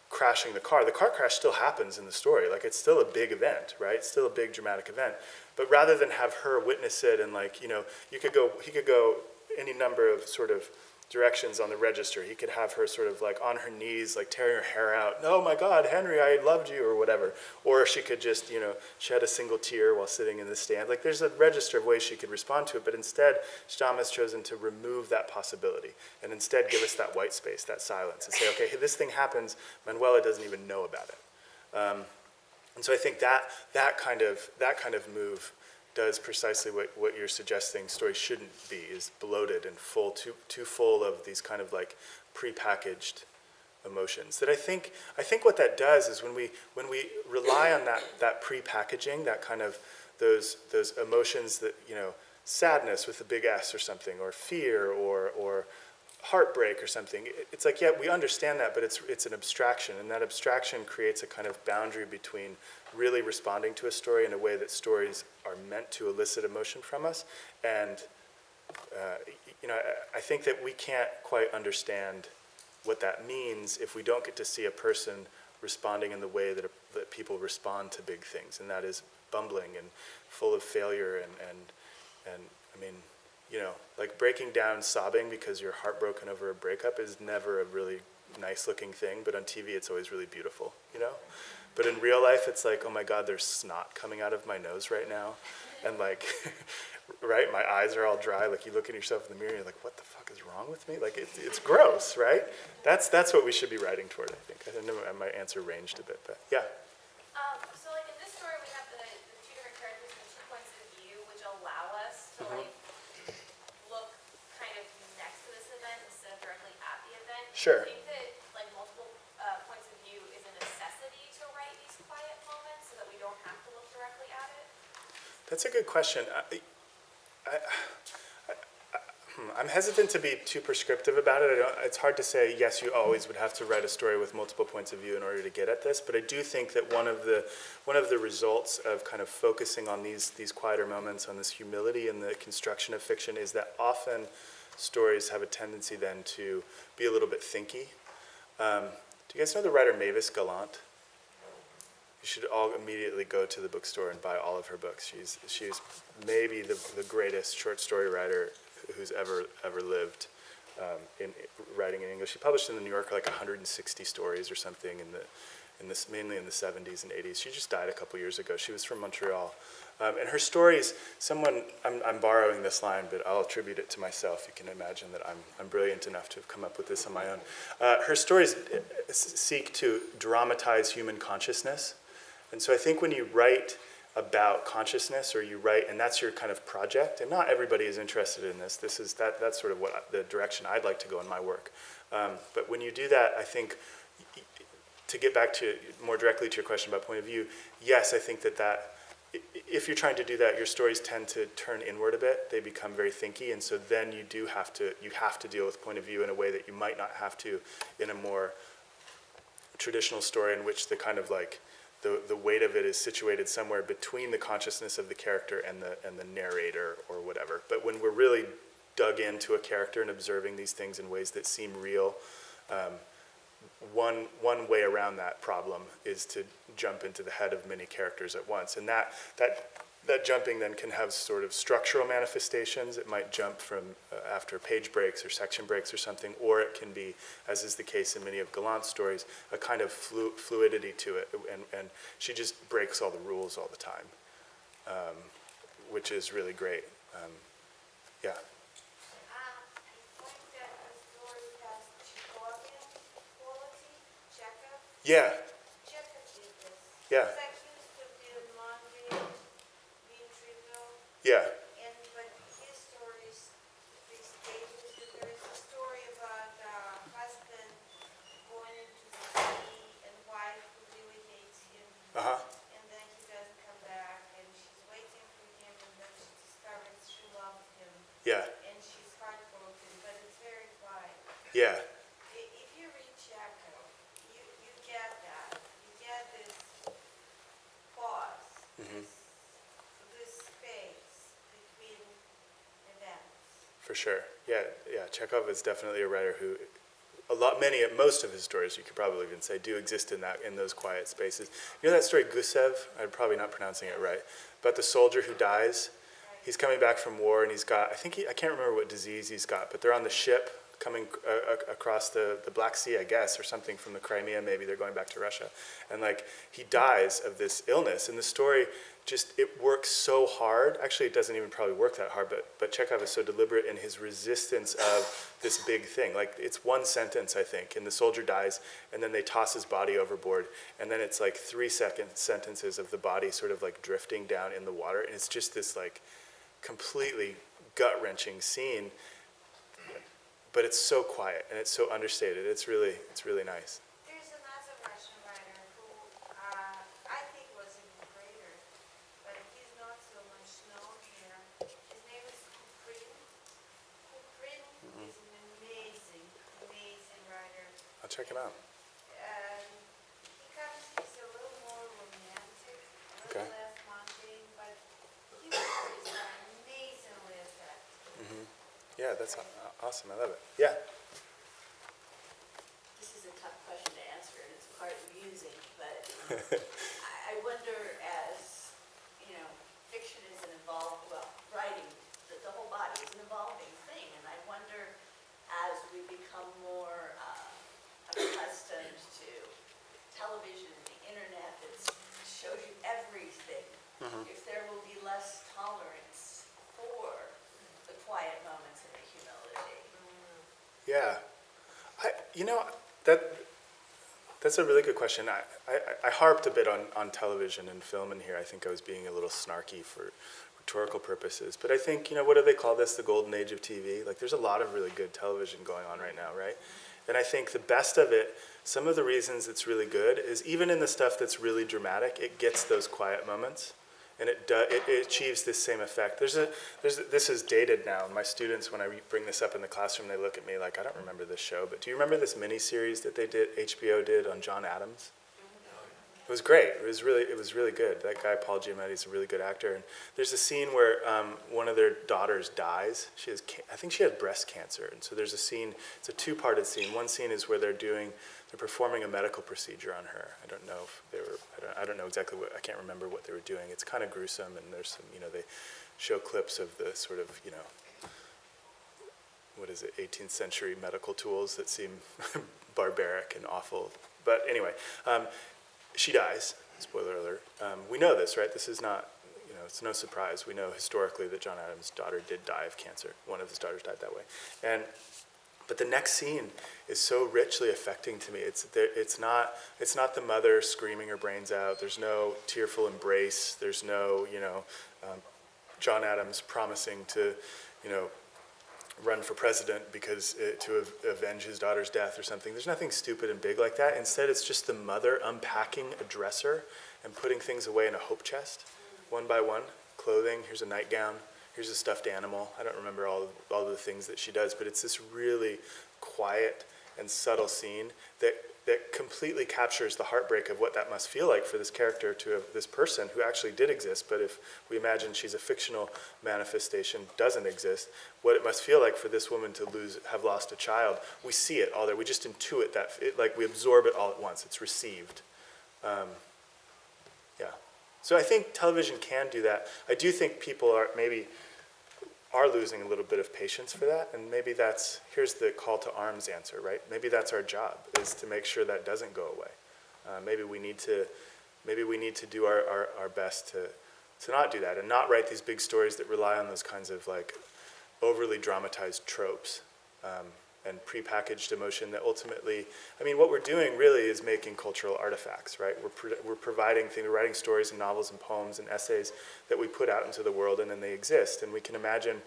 crashing the car crash still happens in the story. Like it's still a big event, right? It's still a big dramatic event. But rather than have her witness it and like, he could go any number of sort of directions on the register. He could have her sort of like on her knees, like tearing her hair out. Oh my God, Henry, I loved you, or whatever. Or she could just, shed a single tear while sitting in the stand. Like there's a register of ways she could respond to it, but instead, Stam has chosen to remove that possibility and instead give us that white space, that silence, and say, okay, this thing happens, Manuela doesn't even know about it. And so I think that kind of move does precisely what you're suggesting stories shouldn't be, is bloated and full, too full of these kind of like prepackaged emotions. That I think what that does is when we rely on that prepackaging, that kind of those emotions that, sadness with a big S or something, or fear or heartbreak or something, it's like, yeah, we understand that, but it's an abstraction, and that abstraction creates a kind of boundary between really responding to a story in a way that stories are meant to elicit emotion from us. And I think that we can't quite understand what that means if we don't get to see a person responding in the way that people respond to big things, and that is bumbling and full of failure and I mean, like breaking down sobbing because you're heartbroken over a breakup is never a really nice looking thing, but on TV it's always really beautiful, But in real life it's like, oh my God, there's snot coming out of my nose right now, and like, right, my eyes are all dry, like you look at yourself in the mirror and you're like, what the fuck is wrong with me? Like it's gross, right? That's what we should be writing toward, I think. I don't know, my answer ranged a bit, but yeah. So like in this story we have the two different characters and 2 points of view, which allow us to like look kind of next to this event instead of directly at the event. Sure. Do you think that like multiple points of view is a necessity to write these quiet moments so that we don't have to look directly at it? That's a good question. I'm hesitant to be too prescriptive about it. It's hard to say, yes, you always would have to write a story with multiple points of view in order to get at this, but I do think that one of the results of kind of focusing on these quieter moments, on this humility in the construction of fiction, is that often stories have a tendency then to be a little bit thinky. Do you guys know the writer Mavis Gallant? You should all immediately go to the bookstore and buy all of her books. She's maybe the greatest short story writer who's ever lived in writing in English. She published in the New Yorker like 160 stories or something mainly in the 70s and 80s. She just died a couple years ago. She was from Montreal. And her stories, I'm borrowing this line, but I'll attribute it to myself. You can imagine that I'm brilliant enough to have come up with this on my own. Her stories seek to dramatize human consciousness. And so I think when you write about consciousness, or you write, and that's your kind of project, and not everybody is interested in this. That's sort of the direction I'd like to go in my work. But when you do that, I think, to get back to more directly to your question about point of view, yes, I think that if you're trying to do that, your stories tend to turn inward a bit. They become very thinky, and so then you have to deal with point of view in a way that you might not have to in a more traditional story, in which the kind of like the weight of it is situated somewhere between the consciousness of the character and the narrator or whatever. But when we're really dug into a character and observing these things in ways that seem real, one way around that problem is to jump into the head of many characters at once, and that jumping then can have sort of structural manifestations. It might jump from after page breaks or section breaks or something, or it can be, as is the case in many of Gallant's stories, a kind of fluidity to it, and she just breaks all the rules all the time, which is really great. Yeah. Yeah. Yeah. Yeah. But his stories, these pages, there is a story about a husband going into the sea and wife who really hates him. And then he doesn't come back, and she's waiting for him, and then she discovers she loved him. Yeah. And she's heartbroken, but it's very quiet. Yeah. If you read Chekhov, you get that. You get this pause, this space between events. For sure. Yeah. Chekhov is definitely a writer who, most of his stories, you could probably even say, do exist in those quiet spaces. You know that story Gusev? I'm probably not pronouncing it right, but the soldier who dies. He's coming back from war, and he's got, I can't remember what disease he's got, but they're on the ship coming across the Black Sea, I guess, or something from the Crimea. Maybe they're going back to Russia, and like he dies of this illness. And the story it works so hard. Actually, it doesn't even probably work that hard, but Chekhov is so deliberate in his resistance of this big thing. Like, it's one sentence, I think, and the soldier dies, and then they toss his body overboard, and then it's like 3 sentences of the body sort of like drifting down in the water, and it's just this like completely gut-wrenching scene, but it's so quiet and it's so understated. It's really nice. There's another Russian writer who I think was even greater, but he's not so much known here. His name is Kuprin. Kuprin is an amazing writer. I'll check him out. He's a little more romantic, a Okay. little less mundane, but his stories are amazingly effective. Yeah, that's awesome. I love it. Yeah. This is a tough question to answer, and it's part amusing, but I wonder, as, fiction is an writing, the whole body is an evolving thing, and I wonder, as we become more accustomed to television and the internet that shows you everything, if there will be less tolerance for the quiet moments and the humility. Yeah. That's a really good question. I harped a bit on television and film in here. I think I was being a little snarky for rhetorical purposes. But I think, what do they call this? The golden age of TV? Like, there's a lot of really good television going on right now, right? And I think the best of it, some of the reasons it's really good is even in the stuff that's really dramatic, it gets those quiet moments. And it achieves this same effect. This is dated now. My students, when I bring this up in the classroom, they look at me like, I don't remember this show, but do you remember this miniseries that HBO did on John Adams? It was great. It was really good. That guy, Paul Giamatti's a really good actor. And there's a scene where one of their daughters dies. I think she had breast cancer. And so there's a scene, it's a two-parted scene. One scene is where they're performing a medical procedure on her. I don't know if they were, I don't know exactly I can't remember what they were doing. It's kind of gruesome, and there's some, they show clips of the sort of, 18th century medical tools that seem barbaric and awful. But anyway, she dies, spoiler alert. We know this, right? This is not, it's no surprise. We know historically that John Adams' daughter did die of cancer. One of his daughters died that way. But the next scene is so richly affecting to me. It's not the mother screaming her brains out. There's no tearful embrace. There's no, John Adams promising to, run for president because to avenge his daughter's death or something. There's nothing stupid and big like that. Instead, it's just the mother unpacking a dresser and putting things away in a hope chest. one by one. Clothing, here's a nightgown, here's a stuffed animal. I don't remember all the things that she does, but it's this really quiet and subtle scene that completely captures the heartbreak of what that must feel like for this character, this person who actually did exist, but if we imagine she's a fictional manifestation, doesn't exist, what it must feel like for this woman to have lost a child. We see it all there. We just intuit that, like we absorb it all at once. It's received. Yeah. So I think television can do that. I do think people are losing a little bit of patience for that, and maybe here's the call to arms answer, right? Maybe that's our job, is to make sure that doesn't go away. Maybe we need to do our best to not do that and not write these big stories that rely on those kinds of like overly dramatized tropes and prepackaged emotion that ultimately, I mean, what we're doing really is making cultural artifacts, right? We're providing things, we're writing stories and novels and poems and essays that we put out into the world, and then they exist. And we can imagine,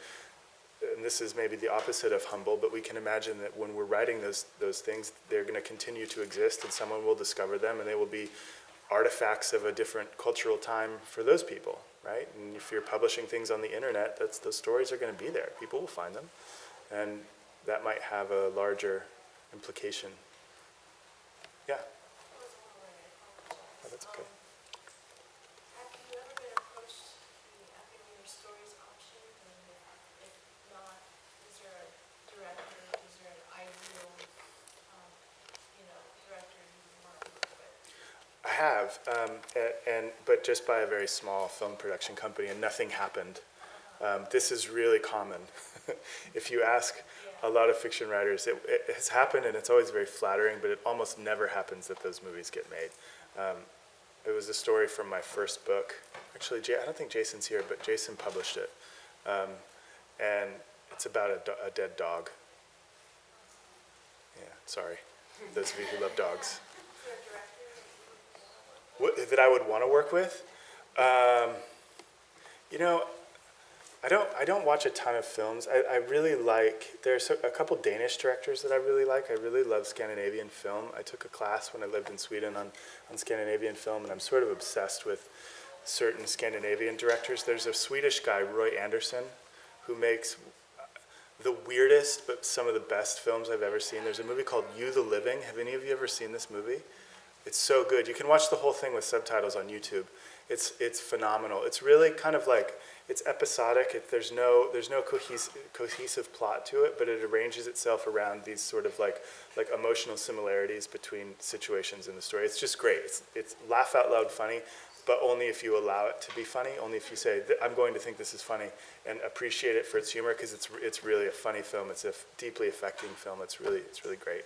and this is maybe the opposite of humble, but we can imagine that when we're writing those things, they're going to continue to exist, and someone will discover them, and they will be artifacts of a different cultural time for those people, right? And if you're publishing things on the internet, those stories are going to be there. People will find them, and that might have a larger implication. Yeah. Oh, that's okay. Have you ever been approached the Academy of Stories option? And if not, is there a director, is there an ideal, director you want to work with? I have, but just by a very small film production company, and nothing happened. This is really common. If you ask a lot of fiction writers, it has happened, and it's always very flattering, but it almost never happens that those movies get made. It was a story from my first book. Actually, I don't think Jason's here, but Jason published it. And it's about a dead dog. Yeah, sorry, those of you who love dogs. Is there a director That I would want to work with? I don't watch a ton of films. I really there's a couple Danish directors that I really like. I really love Scandinavian film. I took a class when I lived in Sweden on Scandinavian film, and I'm sort of obsessed with certain Scandinavian directors. There's a Swedish guy, Roy Andersson, who makes the weirdest but some of the best films I've ever seen. There's a movie called You the Living. Have any of you ever seen this movie? It's so good. You can watch the whole thing with subtitles on YouTube. It's phenomenal. It's really kind of like, it's episodic. There's no cohesive plot to it, but it arranges itself around these sort of like emotional similarities between situations in the story. It's just great. It's laugh out loud funny, but only if you allow it to be funny. Only if you say, I'm going to think this is funny, and appreciate it for its humor, because it's really a funny film. It's a deeply affecting film. It's really great.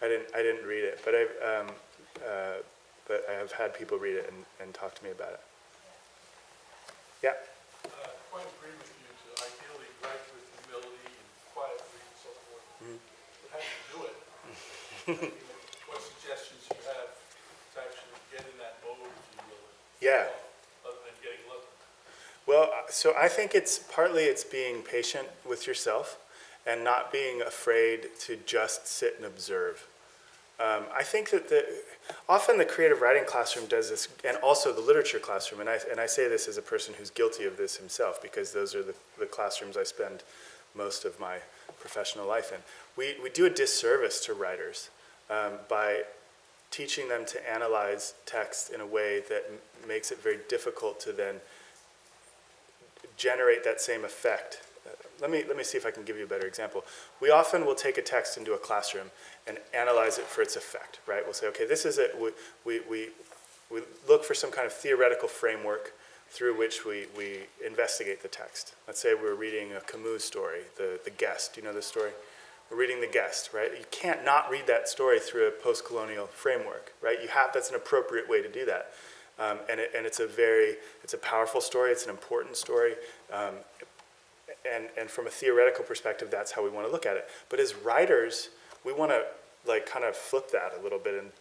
I didn't read it, but I have had people read it and talk to me about it. Yeah. Quite agree with you to ideally write with humility and quietly and so forth. Mm-hmm. But how do you do it? What suggestions you have to actually get in that mode, if you will? Yeah. Other than getting lucky. Well, so I think it's being patient with yourself and not being afraid to just sit and observe. I think that often the creative writing classroom does this, and also the literature classroom, and I say this as a person who's guilty of this himself, because those are the classrooms I spend most of my professional life in. We do a disservice to writers by teaching them to analyze text in a way that makes it very difficult to then generate that same effect. Let me see if I can give you a better example. We often will take a text into a classroom and analyze it for its effect, right? We'll say, okay, this is it. We look for some kind of theoretical framework through which we investigate the text. Let's say we're reading a Camus story, The Guest. Do you know this story? We're reading The Guest, right? You can't not read that story through a post-colonial framework, right? That's an appropriate way to do that. And it's a powerful story. It's an important story. And from a theoretical perspective, that's how we want to look at it. But as writers, we want to kind of flip that a little bit and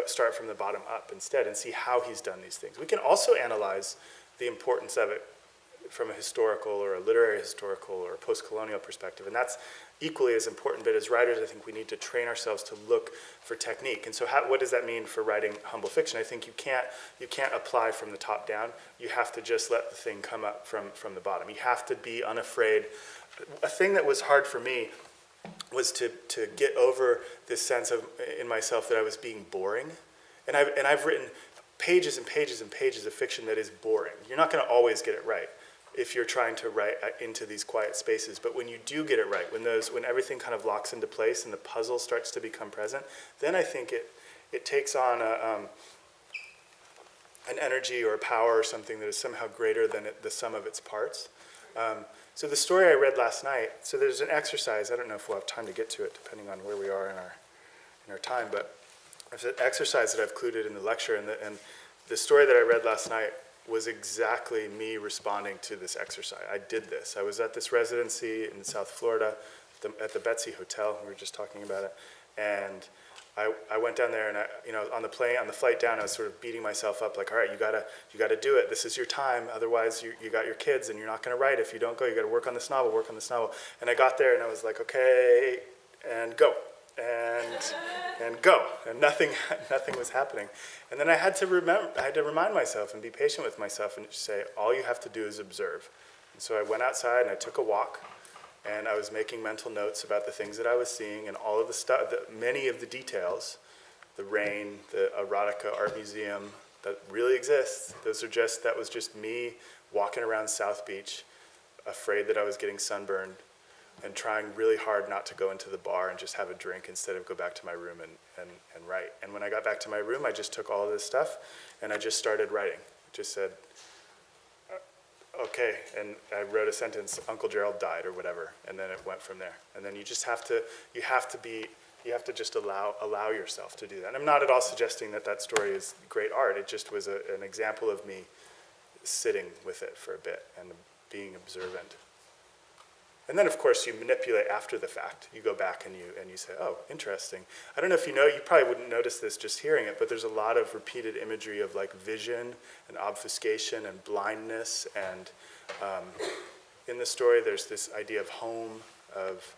start from the bottom up instead and see how he's done these things. We can also analyze the importance of it from a historical or a literary historical or a post-colonial perspective. And that's equally as important, but as writers, I think we need to train ourselves to look for technique. And so what does that mean for writing humble fiction? I think you can't apply from the top down. You have to just let the thing come up from the bottom. You have to be unafraid. A thing that was hard for me was to get over this sense in myself that I was being boring. And I've written pages and pages and pages of fiction that is boring. You're not going to always get it right if you're trying to write into these quiet spaces. But when you do get it right, when everything kind of locks into place and the puzzle starts to become present, then I think it takes on an energy or a power or something that is somehow greater than the sum of its parts. So the story I read last night, so there's an exercise, I don't know if we'll have time to get to it depending on where we are in our time, but there's an exercise that I've included in the lecture, and the story that I read last night was exactly me responding to this exercise. I did this. I was at this residency in South Florida at the Betsy Hotel. We were just talking about it. And I went down there, and on the flight down, I was sort of beating myself up like, all right, you gotta do it. This is your time. Otherwise, you got your kids, and you're not gonna write if you don't go. You gotta work on this novel, work on this novel. And I got there, and I was like, okay, and go. And go, and nothing was happening. And then I had to remind myself and be patient with myself and just say, all you have to do is observe. And so I went outside and I took a walk, and I was making mental notes about the things that I was seeing and all of the stuff, many of the details, the rain, the erotica art museum that really exists. That was just me walking around South Beach, afraid that I was getting sunburned, and trying really hard not to go into the bar and just have a drink instead of go back to my room and write. And when I got back to my room, I just took all of this stuff and I just started writing. Just said, okay, and I wrote a sentence, Uncle Gerald died or whatever, and then it went from there. And then you just have to just allow yourself to do that. And I'm not at all suggesting that story is great art. It just was an example of me sitting with it for a bit and being observant. And then, of course, you manipulate after the fact. You go back and you say, oh, interesting. I don't know if you know, you probably wouldn't notice this just hearing it, but there's a lot of repeated imagery of like vision and obfuscation and blindness. And in the story, there's this idea of home, of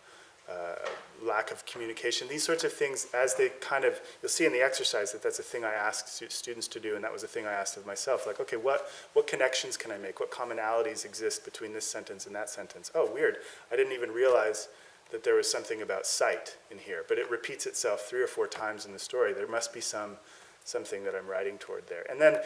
lack of communication. These sorts of things, as they you'll see in the exercise that's a thing I ask students to do, and that was a thing I asked of myself. Like, okay, what connections can I make? What commonalities exist between this sentence and that sentence? Oh, weird. I didn't even realize that there was something about sight in here, but it repeats itself 3 or 4 times in the story. There must be something that I'm writing toward there. And then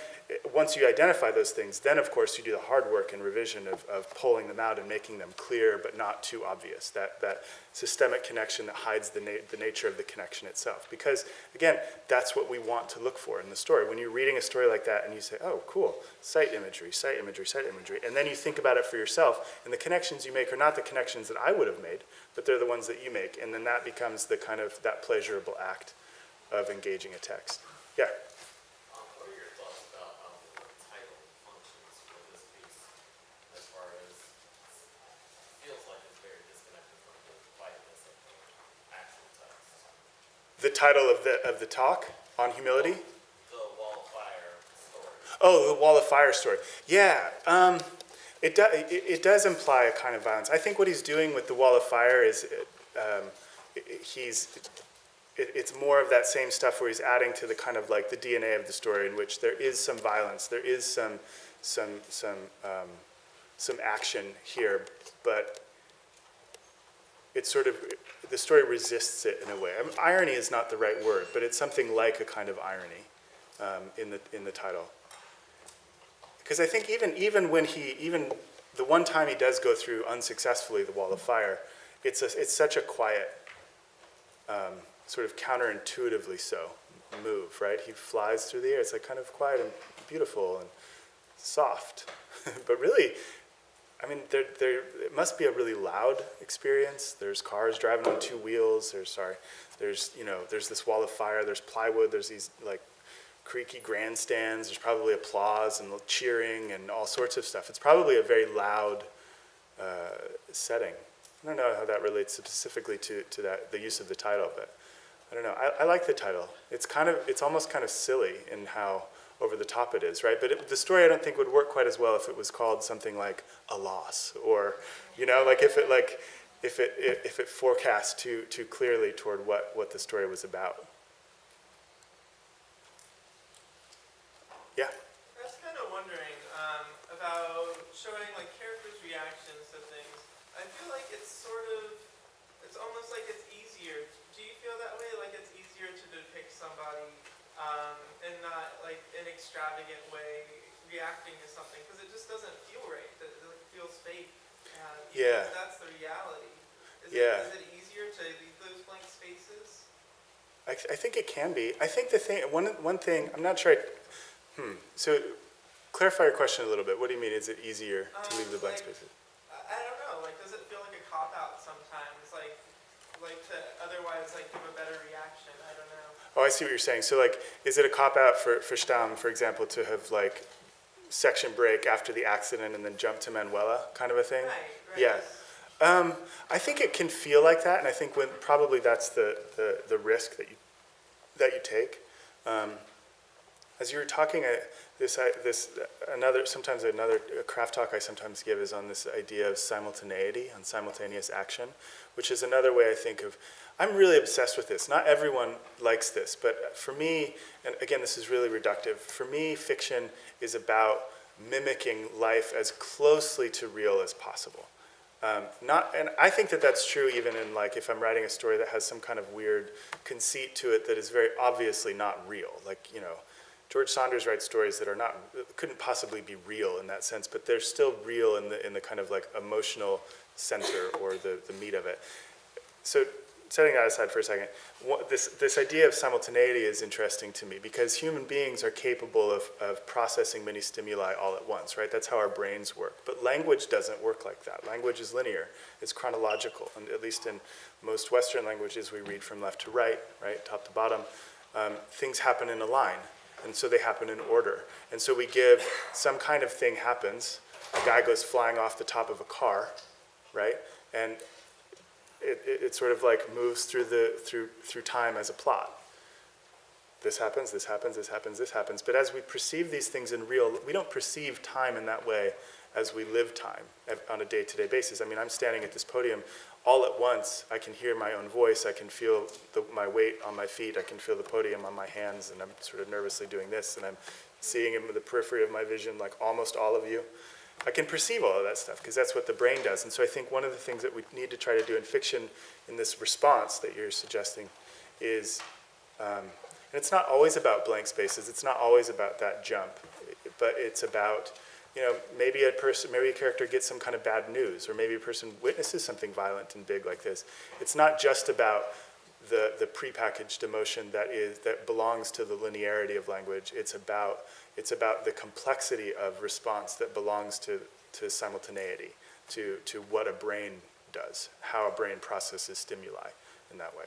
once you identify those things, then of course you do the hard work and revision of pulling them out and making them clear but not too obvious, that systemic connection that hides the nature of the connection itself. Because again, that's what we want to look for in the story. When you're reading a story like that and you say, oh, cool, sight imagery, sight imagery, sight imagery, and then you think about it for yourself, and the connections you make are not the connections that I would have made, but they're the ones that you make, and then that becomes the kind of that pleasurable act of engaging a text. Yeah. What are your thoughts about how the title functions for this piece, as far as it feels like it's very disconnected from the quietness of the actual text? The title of the talk on humility? The Wall of Fire story. Oh, the Wall of Fire story. Yeah. It does imply a kind of violence. I think what he's doing with the Wall of Fire is it's more of that same stuff where he's adding to the kind of like the DNA of the story, in which there is some violence, there is some action here, but it's sort of, the story resists it in a way. I mean, irony is not the right word, but it's something like a kind of irony in the title. Because I think even the one time he does go through unsuccessfully the Wall of Fire, it's such a quiet, sort of counterintuitively so move, right? He flies through the air. It's like kind of quiet and beautiful and soft. But really, I mean, it must be a really loud experience. There's cars driving on 2 wheels. There's this wall of fire. There's plywood. There's these like creaky grandstands. There's probably applause and cheering and all sorts of stuff. It's probably a very loud setting. I don't know how that relates specifically to the use of the title, but I don't know. I like the title. It's almost kind of silly in how over the top it is, right? But the story I don't think would work quite as well if it was called something like A Loss, or, you know, like if it forecasts too clearly toward what the story was about. Yeah. I was kind of wondering about showing like characters' reactions to things. I feel like it's almost like it's easier. Do you feel that way? Like it's easier to depict somebody in not like an extravagant way reacting to something because it just doesn't feel right. It feels fake. Yeah. That's the reality. Is it easier to leave those blank spaces? I think it can be. I think one thing, I'm not sure. So clarify your question a little bit. What do you mean? Is it easier to leave the blank spaces? I don't know. Like, does it feel like a cop out sometimes? Like to otherwise like give a better reaction. I don't know. Oh, I see what you're saying. So like, is it a cop out for Stamm, for example, to have like section break after the accident and then jump to Manuela kind of a thing? Right. Yeah. I think it can feel like that, and I think probably that's the risk that you take. As you were talking, sometimes another craft talk I sometimes give is on this idea of simultaneity, on simultaneous action, which is another way I think of. I'm really obsessed with this. Not everyone likes this, but for me, and again, this is really reductive. For me, fiction is about mimicking life as closely to real as possible. And I think that that's true even in like if I'm writing a story that has some kind of weird conceit to it that is very obviously not real. Like, you know, George Saunders writes stories that couldn't possibly be real in that sense, but they're still real in the kind of like emotional center or the meat of it. So setting that aside for a second, this idea of simultaneity is interesting to me because human beings are capable of processing many stimuli all at once, right? That's how our brains work. But language doesn't work like that. Language is linear. It's chronological. And at least in most Western languages, we read from left to right, top to bottom. Things happen in a line. And so they happen in order. And so we give some kind of thing happens. A guy goes flying off the top of a car, right? And it sort of like moves through time as a plot. This happens, this happens, this happens, this happens. But as we perceive these things in real, we don't perceive time in that way as we live time on a day-to-day basis. I mean, I'm standing at this podium all at once. I can hear my own voice. I can feel my weight on my feet. I can feel the podium on my hands, and I'm sort of nervously doing this, and I'm seeing in the periphery of my vision like almost all of you. I can perceive all of that stuff because that's what the brain does. And so I think one of the things that we need to try to do in fiction in this response that you're suggesting is, and it's not always about blank spaces. It's not always about that jump, but it's about, you know, maybe a character gets some kind of bad news, or maybe a person witnesses something violent and big like this. It's not just about the prepackaged emotion that belongs to the linearity of language. It's about the complexity of response that belongs to simultaneity, to what a brain does, how a brain processes stimuli in that way.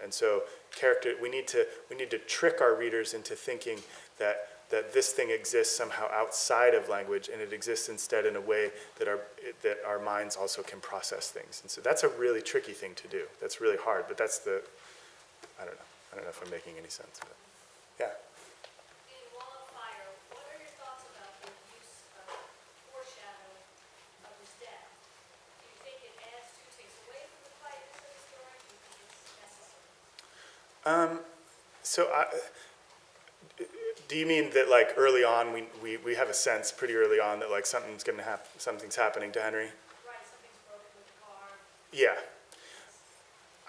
And so we need to trick our readers into thinking that this thing exists somehow outside of language, and it exists instead in a way that our minds also can process things. And so that's a really tricky thing to do. That's really hard, but that's I don't know if I'm making any sense, but yeah. In Wall of Fire, what are your thoughts about the use of foreshadow of his death? Do you think it takes away from the quietness of the story? Do you think it's necessary? Do you mean that like early on we have a sense pretty early on that like something's happening to Henry? Right, something's broken with the car. Yeah.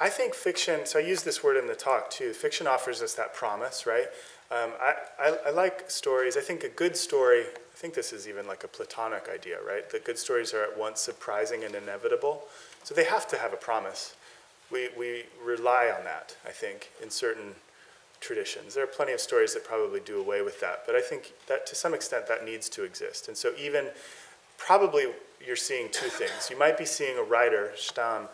I think fiction, so I use this word in the talk too, fiction offers us that promise, right? I like stories. I think a good story, I think this is even like a Platonic idea, right? That good stories are at once surprising and inevitable. So they have to have a promise. We rely on that, I think, in certain traditions. There are plenty of stories that probably do away with that, but I think that to some extent that needs to exist. And so even, probably you're seeing two things. You might be seeing a writer, Stamm,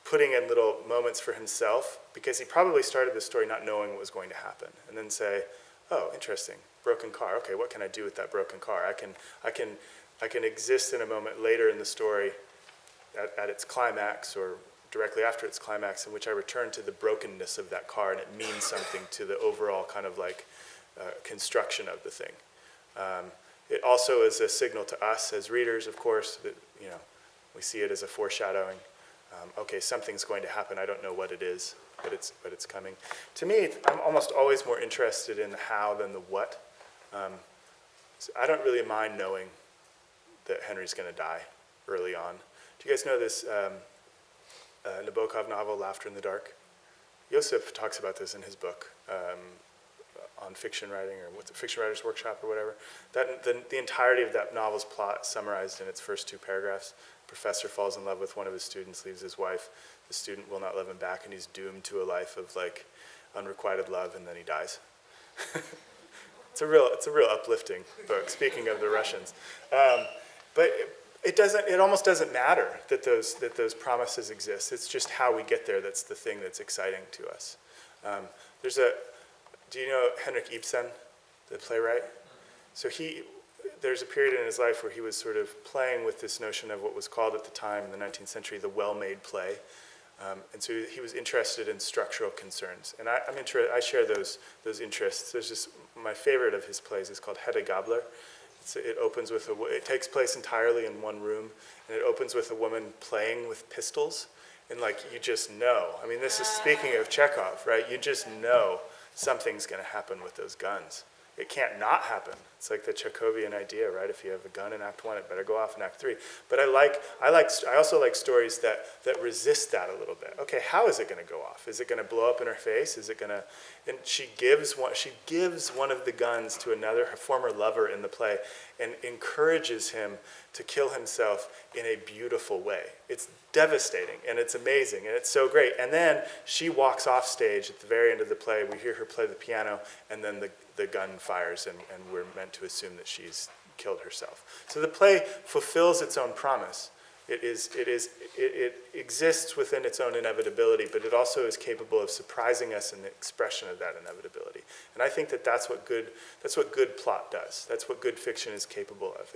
putting in little moments for himself, because he probably started the story not knowing what was going to happen, and then say, oh, interesting, broken car, okay, what can I do with that broken car? I can exist in a moment later in the story at its climax, or directly after its climax, in which I return to the brokenness of that car, and it means something to the overall kind of like construction of the thing. It also is a signal to us as readers, of course, that we see it as a foreshadowing. Okay, something's going to happen. I don't know what it is, but it's coming. To me, I'm almost always more interested in the how than the what. So I don't really mind knowing that Henry's going to die early on. Do you guys know this Nabokov novel, Laughter in the Dark? Yosef talks about this in his book on fiction writing, or what's it, Fiction Writers Workshop or whatever. The entirety of that novel's plot summarized in its first 2 paragraphs. Professor falls in love with one of his students, leaves his wife. The student will not love him back, and he's doomed to a life of like unrequited love, and then he dies. It's a real uplifting book. Speaking of the Russians, but it almost doesn't matter that those promises exist. It's just how we get there that's the thing that's exciting to us. Do you know Henrik Ibsen, the playwright? So there's a period in his life where he was sort of playing with this notion of what was called at the time in the 19th century the well-made play. And so he was interested in structural concerns. And I share those interests. There's just, my favorite of his plays is called Hedda Gabler. It opens with it takes place entirely in one room, and it opens with a woman playing with pistols. And like, you just know. I mean, this is speaking of Chekhov, right? You just know something's going to happen with those guns. It can't not happen. It's like the Chekhovian idea, right? If you have a gun in Act 1, it better go off in Act 3. But I also like stories that resist that a little bit. Okay, how is it going to go off? Is it going to blow up in her face? Is it going to? And she gives one of the guns to her former lover in the play, and encourages him to kill himself in a beautiful way. It's devastating, and it's amazing, and it's so great. And then she walks off stage at the very end of the play. We hear her play the piano, and then the gun fires, and we're meant to assume that she's killed herself. So the play fulfills its own promise. It exists within its own inevitability, but it also is capable of surprising us in the expression of that inevitability. And I think that's what good plot does. That's what good fiction is capable of.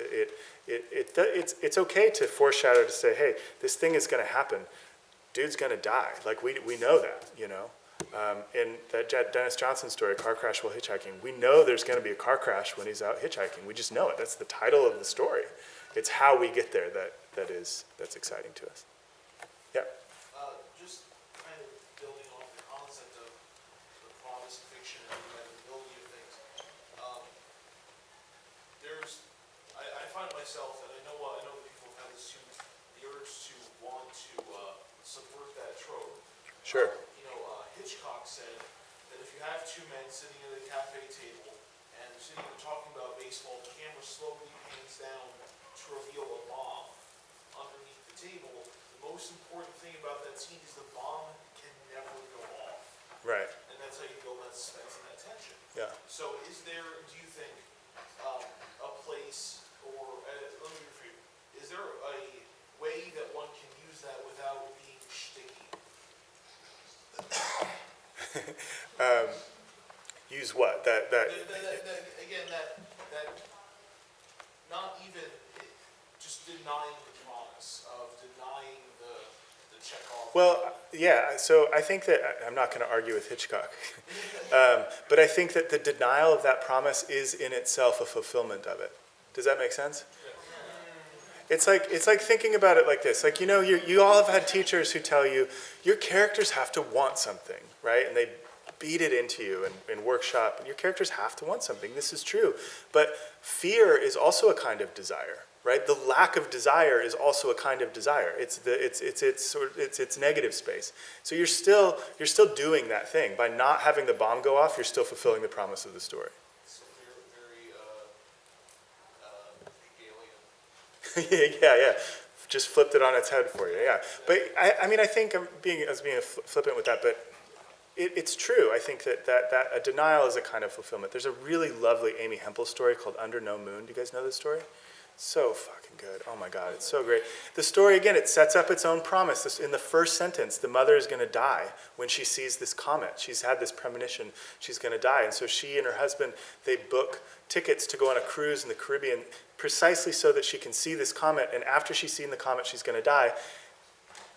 It's okay to foreshadow, to say, hey, this thing is going to happen. Dude's going to die. Like, we know that, in that Dennis Johnson story, Car Crash While Hitchhiking, we know there's going to be a car crash when he's out hitchhiking. We just know it. That's the title of the story. It's how we get there that's exciting to us. Yeah. Just kind of building off the concept of the promise of fiction and the inevitability of things. I find myself, and I know that people have the urge to want to subvert that trope. Sure. Hitchcock said that if you have 2 men sitting at a cafe table and they're sitting there talking about baseball, the camera slowly pans down to reveal a bomb underneath the table. The most important thing about that scene is the bomb can never go off. Right. And that's how you build that suspense and that tension. Yeah. So do you think, a place, or, let me rephrase, is there a way that one can use that without being sticky? Use what? That again, that not even just denying the promise of denying the Chekhov. Well, yeah. So I think that I'm not going to argue with Hitchcock, but I think that the denial of that promise is in itself a fulfillment of it. Does that make sense? It's like thinking about it like this. Like, you all have had teachers who tell you your characters have to want something, right? And they beat it into you in workshop. And your characters have to want something. This is true. But fear is also a kind of desire, right? The lack of desire is also a kind of desire. It's its negative space. So you're still doing that thing. By not having the bomb go off, you're still fulfilling the promise of the story. Yeah. Just flipped it on its head for you, yeah. But I think I was being flippant with that, but it's true. I think that a denial is a kind of fulfillment. There's a really lovely Amy Hempel story called Under No Moon. Do you guys know this story? So fucking good. Oh my God, it's so great. The story, again, it sets up its own promise. In the first sentence, the mother is going to die when she sees this comet. She's had this premonition she's going to die. And so she and her husband, they book tickets to go on a cruise in the Caribbean precisely so that she can see this comet. And after she's seen the comet, she's going to die.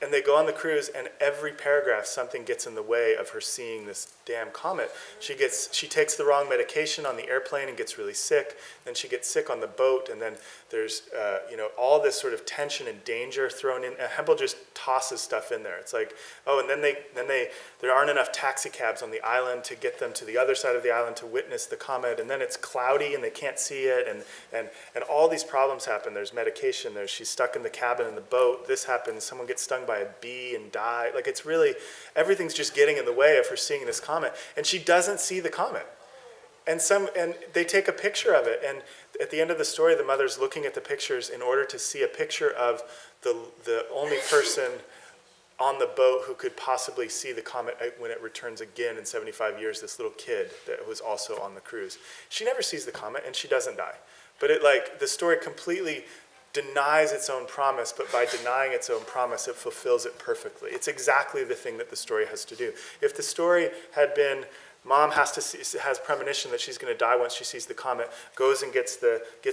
And they go on the cruise, and every paragraph something gets in the way of her seeing this damn comet. She takes the wrong medication on the airplane and gets really sick. Then she gets sick on the boat, and then there's all this sort of tension and danger thrown in. And Hempel just tosses stuff in there. It's like, oh, and then there aren't enough taxi cabs on the island to get them to the other side of the island to witness the comet, and then it's cloudy and they can't see it, and all these problems happen. There's medication. She's stuck in the cabin in the boat. This happens. Someone gets stung by a bee and die. Like, it's really, everything's just getting in the way of her seeing this comet, and she doesn't see the comet. And they take a picture of it, and at the end of the story, the mother's looking at the pictures in order to see a picture of the only person on the boat who could possibly see the comet when it returns again in 75 years, this little kid that was also on the cruise. She never sees the comet, and she doesn't die. But the story completely denies its own promise, but by denying its own promise, it fulfills it perfectly. It's exactly the thing that the story has to do. If the story had been, Mom has premonition that she's going to die once she sees the comet, goes and gets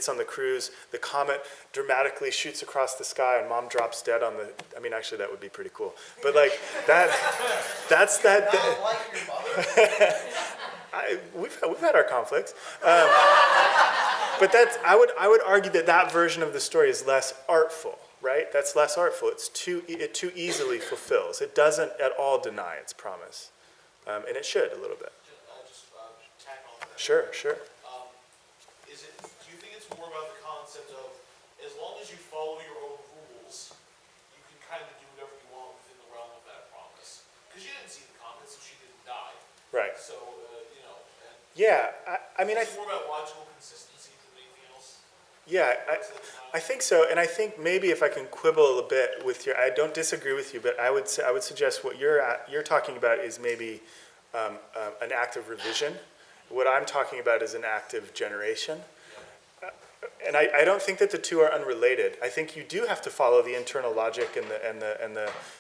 on the cruise, the comet dramatically shoots across the sky, and Mom drops dead on the, I mean, actually that would be pretty cool. But like, that's that. I don't like your mother. We've had our conflicts. But I would argue that version of the story is less artful, right? That's less artful. It too easily fulfills. It doesn't at all deny its promise, and it should a little bit. Just tack on to that. Sure. Do you think it's more about the concept of, as long as you follow your own rules, you can kind of do whatever you want within the realm of that promise? Because you didn't see the comet, so she didn't die. Right. So, Yeah, I mean, it's more about logical consistency than anything else. Yeah, I think so, and I think maybe if I can quibble a bit with I don't disagree with you, but I would suggest what you're talking about is maybe an act of revision. What I'm talking about is an act of generation. And I don't think that the two are unrelated. I think you do have to follow the internal logic and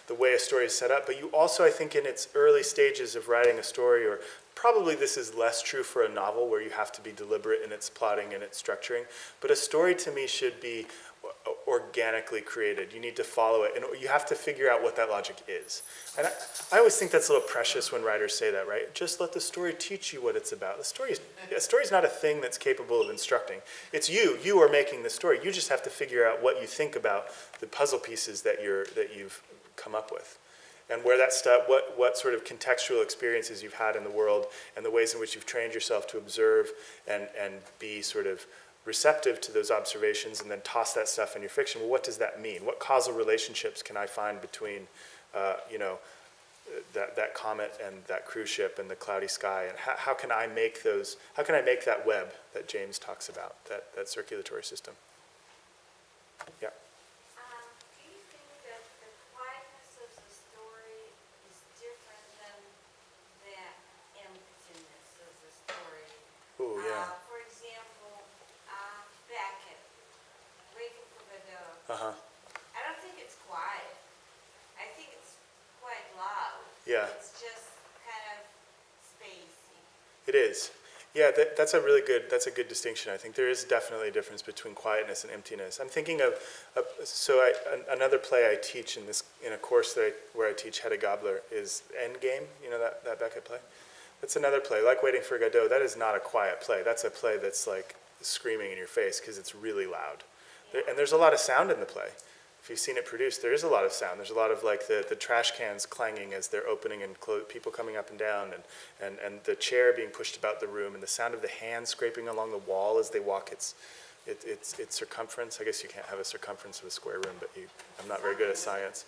the way a story is set up, but you also, I think, in its early stages of writing a story, or probably this is less true for a novel where you have to be deliberate in its plotting and its structuring, but a story to me should be organically created. You need to follow it, and you have to figure out what that logic is. And I always think that's a little precious when writers say that, right? Just let the story teach you what it's about. A story is not a thing that's capable of instructing. It's you are making the story. You just have to figure out what you think about the puzzle pieces that you've come up with, and where that stuff, what sort of contextual experiences you've had in the world, and the ways in which you've trained yourself to observe and be sort of receptive to those observations, and then toss that stuff in your fiction. Well, what does that mean? What causal relationships can I find between, that comet and that cruise ship and the cloudy sky, and how can I make those? How can I make that web that James talks about, that circulatory system? Yeah. Do you think that the quietness of the story is different than the emptiness of the story? Ooh, yeah. For example, Beckett, Waiting for Godot. Uh-huh. I don't think it's quiet. I think it's quite loud. Yeah. It's just kind of spacey. It is. Yeah, that's a good distinction. I think there is definitely a difference between quietness and emptiness. I'm thinking of, another play I teach in a course where I teach Hedda Gabler is Endgame. You know that Beckett play? That's another play, like Waiting for Godot. That is not a quiet play. That's a play that's like screaming in your face because it's really loud. And there's a lot of sound in the play. If you've seen it produced, there is a lot of sound. There's a lot of like the trash cans clanging as they're opening and people coming up and down, and the chair being pushed about the room, and the sound of the hands scraping along the wall as they walk its circumference. I guess you can't have a circumference of a square room, but I'm not very good at science.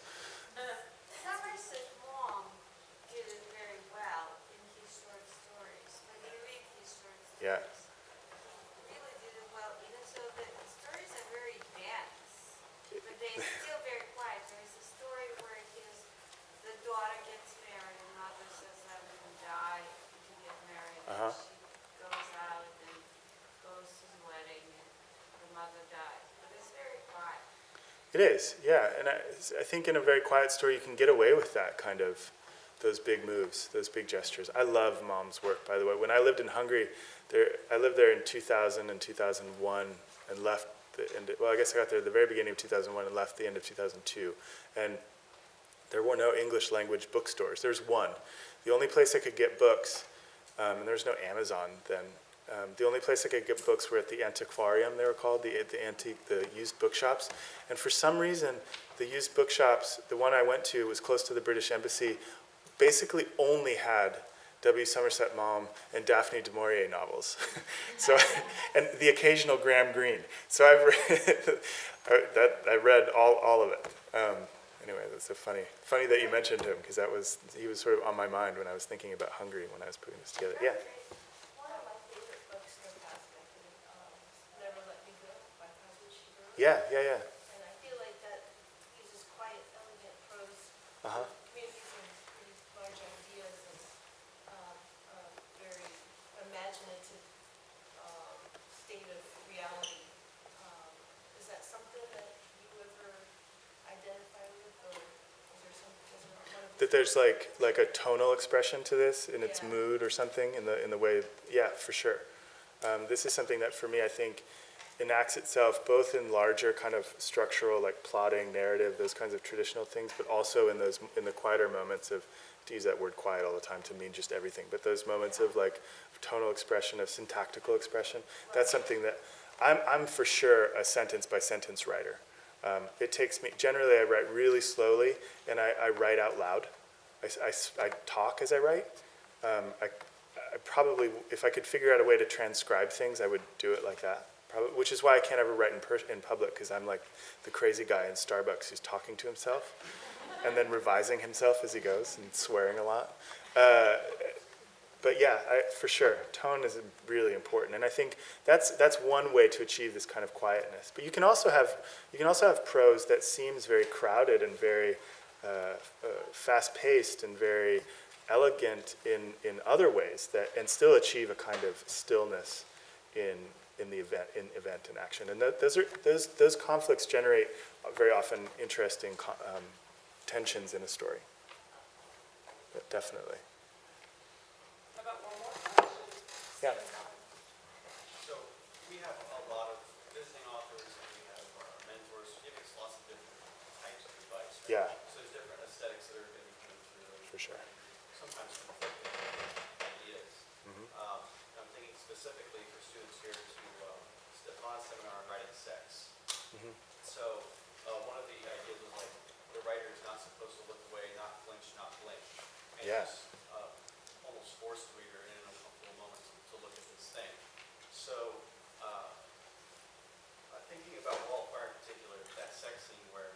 Somerset Maugham did it very well in his short stories. When you read his short stories, Yeah. he really did it well. So the stories are very dense, but they're still very quiet. There's a story where the daughter gets married, and mother says, "I will die if you get married." Uh-huh. And she goes out and goes to the wedding, and the mother dies. But it's very quiet. It is, yeah, and I think in a very quiet story you can get away with that kind of, those big moves, those big gestures. I love Mom's work, by the way. When I lived in Hungary, I lived there in 2000 and 2001 and left I guess I got there at the very beginning of 2001 and left the end of 2002. And there were no English language bookstores. There's one. The only place I could get books, and there was no Amazon then, the only place I could get books were at the antiquarium, they were called, the used bookshops. And for some reason, the used bookshops, the one I went to was close to the British Embassy, basically only had W. Somerset Maugham and Daphne du Maurier novels. So, and the occasional Graham Greene. So I read all of it. Anyway, that's so funny that you mentioned him, because he was sort of on my mind when I was thinking about Hungary when I was putting this together. Yeah. One of my favorite books in the past decade, Never Let Me Go by Kazushi Shiguro. Yeah. And I feel like that uses quiet, elegant prose, communicates some pretty large ideas and a very imaginative state of reality. Is that something that you ever identify with, or is there one of That there's like a tonal expression to this in its Yeah. mood or something in the way. Yeah, for sure. This is something that for me I think enacts itself both in larger kind of structural, like plotting, narrative, those kinds of traditional things, but also in the quieter moments of, to use that word quiet all the time to mean just everything, but those moments of like tonal expression, of syntactical expression. That's something that I'm for sure a sentence by sentence writer. It takes me, generally I write really slowly and I write out loud. I talk as I write. I probably, if I could figure out a way to transcribe things, I would do it like that. Probably, which is why I can't ever write in public, because I'm like the crazy guy in Starbucks who's talking to himself and then revising himself as he goes and swearing a lot. But yeah, for sure, tone is really important, and I think that's one way to achieve this kind of quietness. But you can also have prose that seems very crowded and very fast-paced and very elegant in other ways and still achieve a kind of stillness in the event and action. And those conflicts generate very often interesting tensions in a story. But definitely. How about one more? Yeah. So we have a lot of visiting authors and we have mentors giving us lots of different types of advice. Right? Yeah. So there's different aesthetics that are going to be coming through. For sure. Sometimes conflicting ideas. I'm thinking specifically for students here to on a seminar on writing sex. So one of the ideas was like the writer is not supposed to look away, not flinch, not blink. And Yeah. just almost force the reader in an uncomfortable moment to look at this thing. So thinking about Wildfire in particular, that sex scene where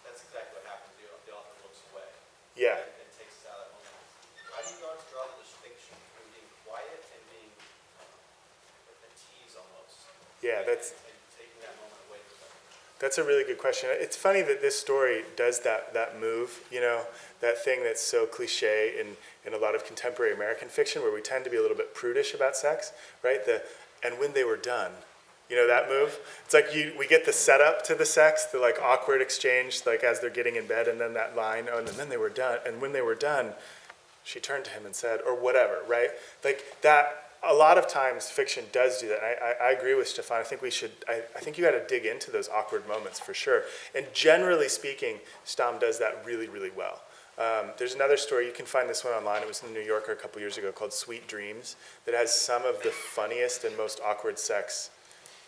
that's exactly what happens. The author looks away. Yeah. And takes us out of that moment. How do you draw the distinction between being quiet and being a tease almost? Yeah, and taking that moment away from them. That's a really good question. It's funny that this story does that move, that thing that's so cliche in a lot of contemporary American fiction where we tend to be a little bit prudish about sex, right? And when they were done, that move? It's like we get the setup to the sex, the like awkward exchange, like as they're getting in bed, and then that line, and then they were done. And when they were done, she turned to him and said, or whatever, right? Like that. A lot of times fiction does do that. I agree with Stefan. I think I think you got to dig into those awkward moments for sure. And generally speaking, Stam does that really, really well. There's another story, you can find this one online, it was in the New Yorker a couple years ago, called Sweet Dreams, that has some of the funniest and most awkward sex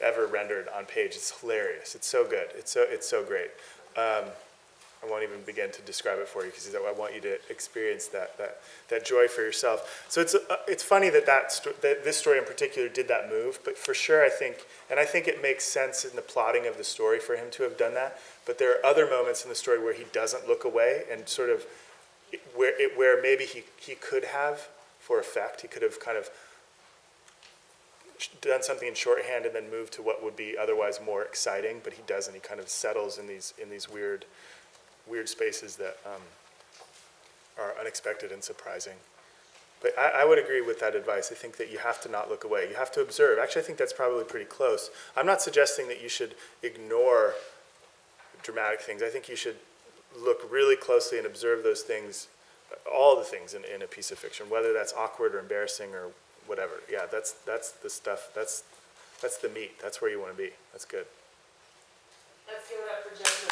ever rendered on page. It's hilarious. It's so good. It's so great. I won't even begin to describe it for you because I want you to experience that joy for yourself. So it's funny that this story in particular did that move, but for sure I think it makes sense in the plotting of the story for him to have done that. But there are other moments in the story where he doesn't look away and sort of where maybe he could have, for effect, he could have kind of done something in shorthand and then moved to what would be otherwise more exciting, but he doesn't. He kind of settles in these weird spaces that are unexpected and surprising. But I would agree with that advice. I think that you have to not look away. You have to observe. Actually, I think that's probably pretty close. I'm not suggesting that you should ignore dramatic things. I think you should look really closely and observe those things, all the things in a piece of fiction, whether that's awkward or embarrassing or whatever. Yeah, that's the stuff. That's the meat. That's where you want to be. That's good. Let's give it up for Jensen.